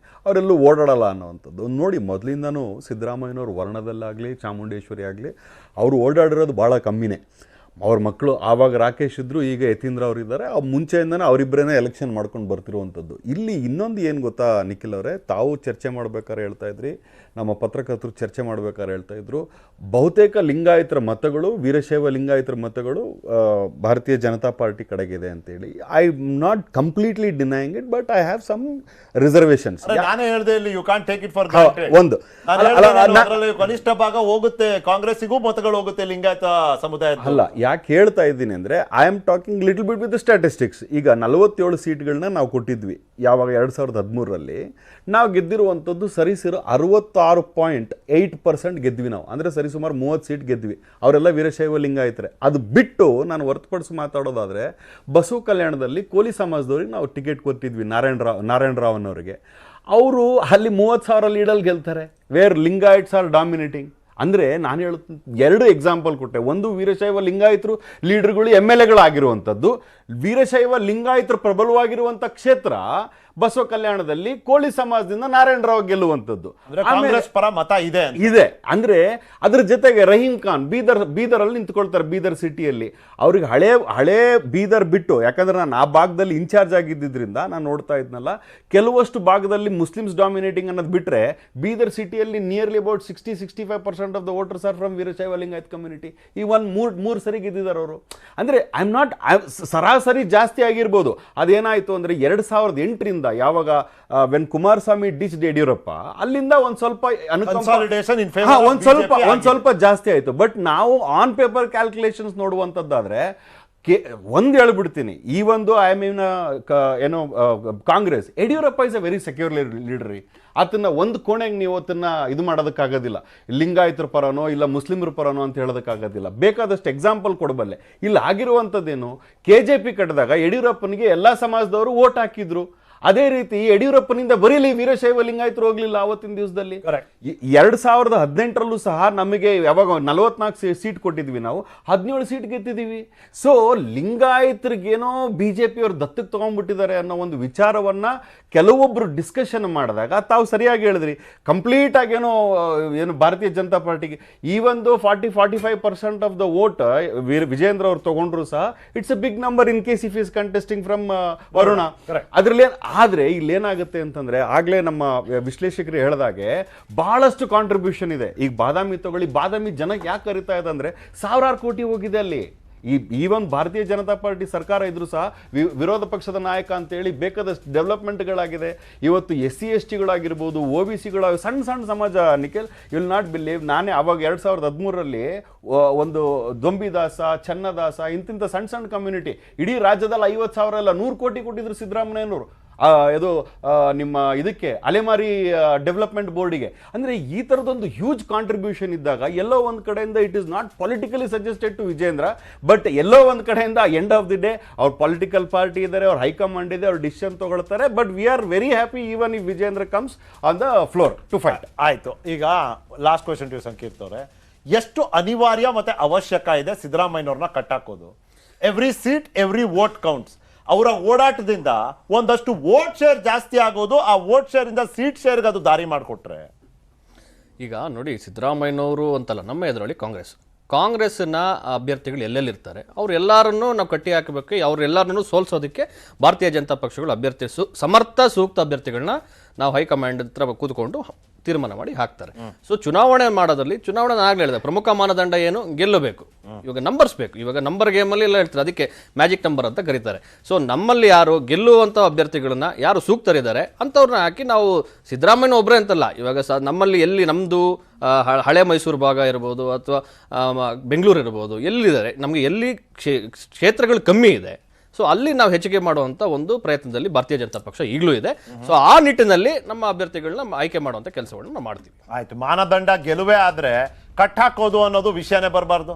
ಅವರೆಲ್ಲೂ ಓಡಾಡಲ್ಲ ಅನ್ನೋವಂಥದ್ದು ನೋಡಿ. ಮೊದಲಿಂದನೂ ಸಿದ್ದರಾಮಯ್ಯನವ್ರು ವರ್ಣದಲ್ಲಾಗಲಿ ಚಾಮುಂಡೇಶ್ವರಿ ಆಗಲಿ ಅವರು ಓಡಾಡಿರೋದು ಭಾಳ ಕಮ್ಮಿನೇ. ಅವ್ರ ಮಕ್ಕಳು ಆವಾಗ ರಾಕೇಶ್ ಇದ್ದರು, ಈಗ ಯತೀಂದ್ರ ಅವರು ಇದ್ದಾರೆ. ಮುಂಚೆಯಿಂದನೇ ಅವರಿಬ್ಬರೇ ಎಲೆಕ್ಷನ್ ಮಾಡ್ಕೊಂಡು ಬರ್ತಿರುವಂಥದ್ದು. ಇಲ್ಲಿ ಇನ್ನೊಂದು ಏನು ಗೊತ್ತಾ ನಿಖಿಲ್ ಅವರೇ, ತಾವು ಚರ್ಚೆ ಮಾಡ್ಬೇಕಾದ್ರೆ ಹೇಳ್ತಾ ಇದ್ರಿ, ನಮ್ಮ ಪತ್ರಕರ್ತರು ಚರ್ಚೆ ಮಾಡ್ಬೇಕಾದ್ರೆ ಹೇಳ್ತಾ ಇದ್ರು, ಬಹುತೇಕ ಲಿಂಗಾಯತರ ಮತಗಳು, ವೀರಶೈವ ಲಿಂಗಾಯತರ ಮತಗಳು ಭಾರತೀಯ ಜನತಾ ಪಾರ್ಟಿ ಕಡೆಗಿದೆ ಅಂತೇಳಿ. I not completely denying it, but I have some reservations. ನಾನೇ ಹೇಳಿದೆ ಇಲ್ಲಿ, you can't take it for ಒಂದು ಕನಿಷ್ಠ ಭಾಗ ಹೋಗುತ್ತೆ, ಕಾಂಗ್ರೆಸ್ಸಿಗೂ ಮತಗಳು ಹೋಗುತ್ತೆ ಲಿಂಗಾಯತ ಸಮುದಾಯ. ಅಲ್ಲ, ಯಾಕೆ ಹೇಳ್ತಾ ಇದ್ದೀನಿ ಅಂದರೆ I am talking little bit with statistics. ಈಗ 47 ಸೀಟ್ಗಳನ್ನ ನಾವು ಕೊಟ್ಟಿದ್ವಿ ಯಾವಾಗ 2013ರಲ್ಲಿ. ನಾವು ಗೆದ್ದಿರುವಂಥದ್ದು ಸರಿಸಿರು 66.8% ಗೆದ್ವಿ ನಾವು. ಅಂದರೆ ಸರಿಸುಮಾರು 30 ಸೀಟ್ ಗೆದ್ವಿ. ಅವರೆಲ್ಲ ವೀರಶೈವ ಲಿಂಗಾಯತರೆ. ಅದು ಬಿಟ್ಟು ನಾನು ಹೊರತುಪಡಿಸಿ ಮಾತಾಡೋದಾದರೆ ಬಸವ ಕಲ್ಯಾಣದಲ್ಲಿ ಕೋಲಿ ಸಮಾಜದವ್ರಿಗೆ ನಾವು ಟಿಕೆಟ್ ಕೊಟ್ಟಿದ್ವಿ, ನಾರಾಯಣ ರಾವ್ ಅನ್ನೋರಿಗೆ. ಅವರು ಅಲ್ಲಿ 30,000 ಲೀಡಲ್ಲಿ ಗೆಲ್ತಾರೆ, ವೇರ್ ಲಿಂಗಾಯಟ್ಸ್ ಆರ್ ಡಾಮಿನೇಟಿಂಗ್. ಅಂದರೆ ನಾನು ಹೇಳುತ್ತ 2 ಎಕ್ಸಾಂಪಲ್ ಕೊಟ್ಟೆ. ಒಂದು ವೀರಶೈವ ಲಿಂಗಾಯತರು ಲೀಡರ್ಗಳು MLA ಗಳಾಗಿರುವಂಥದ್ದು, ವೀರಶೈವ ಲಿಂಗಾಯತರು ಪ್ರಬಲವಾಗಿರುವಂಥ ಕ್ಷೇತ್ರ ಬಸವ ಕಲ್ಯಾಣದಲ್ಲಿ ಕೋಳಿ ಸಮಾಜದಿಂದ ನಾರಾಯಣ ರಾವ್ ಗೆಲ್ಲುವಂಥದ್ದು. ಕಾಂಗ್ರೆಸ್ ಪರ ಮತ ಇದೆ. ಅಂದ್ರೆ ಅದ್ರ ಜೊತೆಗೆ ರಹೀಂ ಖಾನ್ ಬೀದರಲ್ಲಿ ನಿಂತ್ಕೊಳ್ತಾರೆ, ಬೀದರ್ ಸಿಟಿಯಲ್ಲಿ. ಅವ್ರಿಗೆ ಹಳೆ ಬೀದರ್ ಬಿಟ್ಟು, ಯಾಕಂದ್ರೆ ನಾನು ಆ ಭಾಗದಲ್ಲಿ ಇನ್ಚಾರ್ಜ್ ಆಗಿದ್ದರಿಂದ ನಾನು ನೋಡ್ತಾ ಇದ್ನಲ್ಲ, ಕೆಲವಷ್ಟು ಭಾಗದಲ್ಲಿ ಮುಸ್ಲಿಮ್ಸ್ ಡಾಮಿನೇಟಿಂಗ್ ಅನ್ನೋದು ಬಿಟ್ರೆ ಬೀದರ್ ಸಿಟಿಯಲ್ಲಿ nearly about 60-65% of the voters are from Veerashaiva Lingayat community. ಈ ಮೂರು ಸರಿ ಗೆದ್ದಿದ್ದಾರೆ ಅವರು. ಅಂದ್ರೆ ಐ ಆಮ್ ನಾಟ್, ಸರಾಸರಿ ಜಾಸ್ತಿ ಆಗಿರ್ಬೋದು. ಅದೇನಾಯ್ತು ಅಂದ್ರೆ 2008ರಿಂದ ಯಾವಾಗ ವೆನ್ ಕುಮಾರಸ್ವಾಮಿ ಡಿಚ್ಡ್ ಯಡಿಯೂರಪ್ಪ, ಅಲ್ಲಿಂದ ಒಂದ್ ಸ್ವಲ್ಪ ಒಂದ್ ಸ್ವಲ್ಪ ಜಾಸ್ತಿ ಆಯ್ತು. ಬಟ್ ನಾವು ಆನ್ ಪೇಪರ್ ಕ್ಯಾಲ್ಕುಲೇಷನ್ಸ್ ನೋಡುವಂತದ್ದಾದ್ರೆ ಒಂದು ಹೇಳ್ಬಿಡ್ತೀನಿ, ಈ ಒಂದು ಐ ಮೀನ್ ಏನೋ Congress, Yediyurappa is a very secure leader. ಆತನ್ನ ಒಂದು ಕೋಣೆಗೆ ನೀವು ಅದನ್ನ ಇದು ಮಾಡೋದಕ್ಕಾಗೋದಿಲ್ಲ, ಲಿಂಗಾಯತರ ಪರನೋ ಇಲ್ಲ ಮುಸ್ಲಿಮರ ಪರನೋ ಅಂತ ಹೇಳೋದಕ್ಕಾಗೋದಿಲ್ಲ. ಬೇಕಾದಷ್ಟು ಎಕ್ಸಾಂಪಲ್ ಕೊಡಬಲ್ಲೆ. ಇಲ್ಲಿ ಆಗಿರುವಂಥದ್ದೇನು, KJP ಕಟ್ಟಿದಾಗ ಯಡಿಯೂರಪ್ಪನಿಗೆ ಎಲ್ಲ ಸಮಾಜದವರು ವೋಟ್ ಹಾಕಿದ್ರು. ಅದೇ ರೀತಿ ಯಡಿಯೂರಪ್ಪನಿಂದ ಬರೀಲಿ ವೀರಶೈವ ಲಿಂಗಾಯತರು ಹೋಗ್ಲಿಲ್ಲ ಆವತ್ತಿನ ದಿವಸದಲ್ಲಿ. 2018ರಲ್ಲೂ ಸಹ ನಮಗೆ ಯಾವಾಗ 44 ಸೀಟ್ ಕೊಟ್ಟಿದ್ವಿ, ನಾವು 17 ಸೀಟ್ ಗೆದ್ದಿದ್ದೀವಿ. ಸೊ ಲಿಂಗಾಯತರಿಗೇನೋ BJP ಅವರು ದತ್ತಕ್ಕೆ ತಗೊಂಡ್ಬಿಟ್ಟಿದ್ದಾರೆ ಅನ್ನೋ ಒಂದು ವಿಚಾರವನ್ನ ಕೆಲವೊಬ್ರು ಡಿಸ್ಕಷನ್ ಮಾಡಿದಾಗ ತಾವು ಸರಿಯಾಗಿ ಹೇಳಿದ್ರಿ, ಕಂಪ್ಲೀಟ್ ಆಗೇನೋ ಏನು ಭಾರತೀಯ ಜನತಾ ಪಾರ್ಟಿಗೆ ಈ ಒಂದು 40-45% ಆಫ್ ದ ವೋಟ್ ವಿಜೇಂದ್ರ ಅವರು ತಗೊಂಡ್ರು ಸಹ it's a big number in case if is contesting from Varuna. ಅದರಲ್ಲಿ ಆದ್ರೆ ಇಲ್ಲೇನಾಗುತ್ತೆ ಅಂತಂದ್ರೆ, ಆಗ್ಲೇ ನಮ್ಮ ವಿಶ್ಲೇಷಕರು ಹೇಳಿದಾಗೆ ಬಹಳಷ್ಟು ಕಾಂಟ್ರಿಬ್ಯೂಷನ್ ಇದೆ. ಈಗ ಬಾದಾಮಿ ತಗೊಳ್ಳಿ, ಬಾದಾಮಿ ಜನಕ್ಕೆ ಯಾಕೆ ಕರಿತಾ ಇದೆ ಅಂದ್ರೆ 1000 ಕೋಟಿ ಹೋಗಿದೆ ಅಲ್ಲಿ. ಈವನ್ ಭಾರತೀಯ ಜನತಾ ಪಾರ್ಟಿ ಸರ್ಕಾರ ಇದ್ರು ಸಹ ವಿರೋಧ ಪಕ್ಷದ ನಾಯಕ ಅಂತೇಳಿ ಬೇಕಾದಷ್ಟು ಡೆವಲಪ್ಮೆಂಟ್ಗಳಾಗಿದೆ. ಇವತ್ತು SC STಗಳಾಗಿರ್ಬೋದು, OBCಗಳು, ಸಣ್ಣ ಸಮಾಜ. ನಿಖಿಲ್, ವಿಲ್ ನಾಟ್ ಬಿಲೀವ್, ನಾನೇ ಅವಾಗ 2013ರಲ್ಲಿ ಒಂದು ದೊಂಬಿದಾಸ, ಚನ್ನದಾಸ, ಇಂತಿಂಥ ಸಣ್ಣ ಕಮ್ಯುನಿಟಿ ಇಡೀ ರಾಜ್ಯದಲ್ಲಿ 50,000 ಅಲ್ಲ 100 ಕೋಟಿ ಕೊಟ್ಟಿದ್ರು ಸಿದ್ದರಾಮಯ್ಯನವರು. ಇದು ನಿಮ್ಮ ಇದಕ್ಕೆ ಅಲೆಮಾರಿ ಡೆವಲಪ್ಮೆಂಟ್ ಬೋರ್ಡಿಗೆ. ಅಂದರೆ ಈ ಥರದೊಂದು ಹ್ಯೂಜ್ ಕಾಂಟ್ರಿಬ್ಯೂಷನ್ ಇದ್ದಾಗ ಎಲ್ಲೋ ಒಂದು ಕಡೆಯಿಂದ it is not politically suggested to Vijendra, but ಎಲ್ಲೋ ಒಂದು ಕಡೆಯಿಂದ ಎಂಡ್ ಆಫ್ ದಿ ಡೇ ಅವ್ರ ಪೊಲಿಟಿಕಲ್ ಪಾರ್ಟಿ ಇದ್ದಾರೆ, ಅವ್ರ ಹೈಕಮಾಂಡ್ ಇದೆ, ಅವ್ರು ಡಿಸಿಷನ್ ತಗೊಳ್ತಾರೆ. But we are very happy even if Vijendra comes on the floor to fight. ಆಯ್ತು, ಈಗ ಲಾಸ್ಟ್ ಕ್ವೆಶ್ಚನ್ ಟು ಸಂಕೀರ್ತ್ ಅವರೇ, ಎಷ್ಟು ಅನಿವಾರ್ಯ ಮತ್ತೆ ಅವಶ್ಯಕ ಇದೆ ಸಿದ್ದರಾಮಯ್ಯನವ್ರನ್ನ ಕಟ್ಟಾಕೋದು? Every seat every vote counts. ಅವರ ಓಡಾಟದಿಂದ ಒಂದಷ್ಟು ವೋಟ್ ಶೇರ್ ಜಾಸ್ತಿ ಆಗೋದು, ಆ ವೋಟ್ ಶೇರ್ ಇಂದ ಸೀಟ್ ಶೇರ್ಗೆ ಅದು ದಾರಿ ಮಾಡಿಕೊಟ್ರೆ. ಈಗ ನೋಡಿ, ಸಿದ್ದರಾಮಯ್ಯನವರು ಅಂತಲ್ಲ, ನಮ್ಮ ಎದುರಲ್ಲಿ ಕಾಂಗ್ರೆಸ್ನ ಅಭ್ಯರ್ಥಿಗಳು ಎಲ್ಲೆಲ್ಲಿರ್ತಾರೆ ಅವರೆಲ್ಲರನ್ನೂ ನಾವು ಕಟ್ಟಿ ಹಾಕಬೇಕು. ಅವರೆಲ್ಲರನ್ನೂ ಸೋಲಿಸೋದಕ್ಕೆ ಭಾರತೀಯ ಜನತಾ ಪಕ್ಷಗಳು ಅಭ್ಯರ್ಥಿ ಸಮರ್ಥ ಸೂಕ್ತ ಅಭ್ಯರ್ಥಿಗಳನ್ನ ನಾವು ಹೈಕಮಾಂಡ್ ಹತ್ರ ಕೂತ್ಕೊಂಡು ತೀರ್ಮಾನ ಮಾಡಿ ಹಾಕ್ತಾರೆ. ಸೊ ಚುನಾವಣೆ ಮಾಡೋದ್ರಲ್ಲಿ, ಚುನಾವಣೆ ಆಗಲೇ ಹೇಳಿದೆ, ಪ್ರಮುಖ ಮಾನದಂಡ ಏನು, ಗೆಲ್ಲಬೇಕು. ಇವಾಗ ನಂಬರ್ಸ್ ಬೇಕು. ಇವಾಗ ನಂಬರ್ ಗೇಮಲ್ಲಿ ಎಲ್ಲ ಹೇಳ್ತಾರೆ, ಅದಕ್ಕೆ ಮ್ಯಾಜಿಕ್ ನಂಬರ್ ಅಂತ ಕರೀತಾರೆ. ಸೊ ನಮ್ಮಲ್ಲಿ ಯಾರು ಗೆಲ್ಲುವಂಥ ಅಭ್ಯರ್ಥಿಗಳನ್ನ ಯಾರು ಸೂಕ್ತರಿದ್ದಾರೆ ಅಂಥವ್ರನ್ನ ಹಾಕಿ ನಾವು ಸಿದ್ದರಾಮಯ್ಯ ಒಬ್ಬರೇ ಅಂತಲ್ಲ, ಇವಾಗ ನಮ್ಮಲ್ಲಿ ಎಲ್ಲಿ ನಮ್ಮದು ಹಳೆ ಮೈಸೂರು ಭಾಗ ಇರ್ಬೋದು ಅಥವಾ ಬೆಂಗಳೂರು ಇರ್ಬೋದು, ಎಲ್ಲಿದ್ದಾರೆ ನಮಗೆ ಎಲ್ಲಿ ಕ್ಷೇತ್ರಗಳು ಕಮ್ಮಿ ಇದೆ, ಸೊ ಸೊ ಅಲ್ಲಿ ನಾವು ಹೆಚ್ಚಿಗೆ ಮಾಡುವಂಥ ಒಂದು ಪ್ರಯತ್ನದಲ್ಲಿ ಭಾರತೀಯ ಜನತಾ ಪಕ್ಷ ಈಗಲೂ ಇದೆ. ಸೊ ಆ ನಿಟ್ಟಿನಲ್ಲಿ ನಮ್ಮ ಅಭ್ಯರ್ಥಿಗಳನ್ನ ಆಯ್ಕೆ ಮಾಡುವಂಥ ಕೆಲಸಗಳನ್ನ ನಾವು ಮಾಡ್ತೀವಿ. ಆಯ್ತು, ಮಾನದಂಡ ಗೆಲುವೇ ಆದ್ರೆ ಕಟ್ ಹಾಕೋದು ಅನ್ನೋದು ವಿಷಯನೇ ಬರಬಾರ್ದು.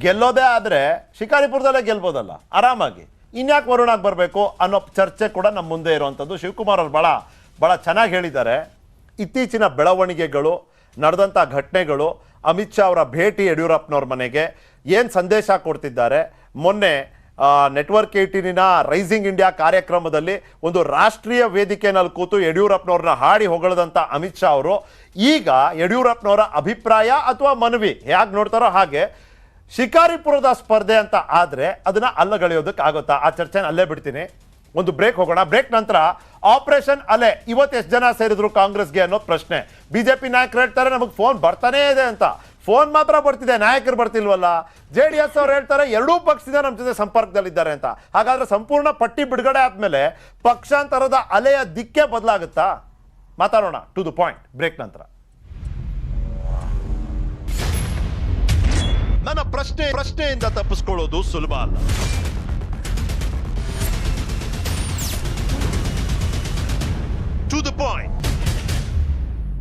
ಗೆಲ್ಲೋದೇ ಆದ್ರೆ ಶಿಕಾರಿಪುರದಲ್ಲೇ ಗೆಲ್ಬೋದಲ್ಲ ಆರಾಮಾಗಿ, ಇನ್ಯಾಕೆ ವರುಣಾಗ್ ಬರಬೇಕು ಅನ್ನೋ ಚರ್ಚೆ ಕೂಡ ನಮ್ಮ ಮುಂದೆ ಇರುವಂಥದ್ದು. ಶಿವಕುಮಾರ್ ಅವರು ಭಾಳ ಚೆನ್ನಾಗಿ ಹೇಳಿದ್ದಾರೆ. ಇತ್ತೀಚಿನ ಬೆಳವಣಿಗೆಗಳು, ನಡೆದಂಥ ಘಟನೆಗಳು, ಅಮಿತ್ ಶಾ ಅವರ ಭೇಟಿ ಯಡಿಯೂರಪ್ಪನವ್ರ ಮನೆಗೆ ಏನು ಸಂದೇಶ ಕೊಡ್ತಿದ್ದಾರೆ. ಮೊನ್ನೆ ನೆಟ್ವರ್ಕ್ 18ನ ರೈಸಿಂಗ್ ಇಂಡಿಯಾ ಕಾರ್ಯಕ್ರಮದಲ್ಲಿ ಒಂದು ರಾಷ್ಟ್ರೀಯ ವೇದಿಕೆಯಲ್ಲಿ ಕೂತು ಯಡಿಯೂರಪ್ಪನವ್ರನ್ನ ಹಾಡಿ ಹೊಗಳದಂಥ ಅಮಿತ್ ಶಾ ಅವರು ಈಗ ಯಡಿಯೂರಪ್ಪನವರ ಅಭಿಪ್ರಾಯ ಅಥವಾ ಮನವಿ ಹೇಗೆ ನೋಡ್ತಾರೋ ಹಾಗೆ ಶಿಕಾರಿಪುರದ ಸ್ಪರ್ಧೆ ಅಂತ ಆದರೆ ಅದನ್ನ ಅಲ್ಲಗಳೆಯೋದಕ್ಕಾಗುತ್ತಾ? ಆ ಚರ್ಚೆನ ಅಲ್ಲೇ ಬಿಡ್ತೀನಿ. ಒಂದು ಬ್ರೇಕ್ ಹೋಗೋಣ. ಬ್ರೇಕ್ ನಂತರ ಆಪರೇಷನ್ ಅಲೆ ಇವತ್ತು ಎಷ್ಟು ಜನ ಸೇರಿದ್ರು ಕಾಂಗ್ರೆಸ್ಗೆ ಅನ್ನೋದು ಪ್ರಶ್ನೆ. ಬಿಜೆಪಿ ನಾಯಕರು ಹೇಳ್ತಾರೆ ನಮಗೆ ಫೋನ್ ಬರ್ತಾನೇ ಇದೆ ಅಂತ. ಫೋನ್ ಮಾತ್ರ ಬರ್ತಿದೆ, ನಾಯಕರು ಬರ್ತಿಲ್ವಲ್ಲ. JDS ಅವ್ರು ಹೇಳ್ತಾರೆ ಎರಡೂ ಪಕ್ಷದಿಂದ ನಮ್ಮ ಜೊತೆ ಸಂಪರ್ಕದಲ್ಲಿದ್ದಾರೆ ಅಂತ. ಹಾಗಾದ್ರೆ ಸಂಪೂರ್ಣ ಪಟ್ಟಿ ಬಿಡುಗಡೆ ಆದ್ಮೇಲೆ ಪಕ್ಷಾಂತರದ ಅಲೆಯ ದಿಕ್ಕೇ ಬದಲಾಗುತ್ತಾ? ಮಾತಾಡೋಣ. ಟು ದ ಪಾಯಿಂಟ್ ಬ್ರೇಕ್ ನಂತರ. ನನ್ನ ಪ್ರಶ್ನೆಯಿಂದ ತಪ್ಪಿಸ್ಕೊಳ್ಳೋದು ಸುಲಭ ಅಲ್ಲ. To the point.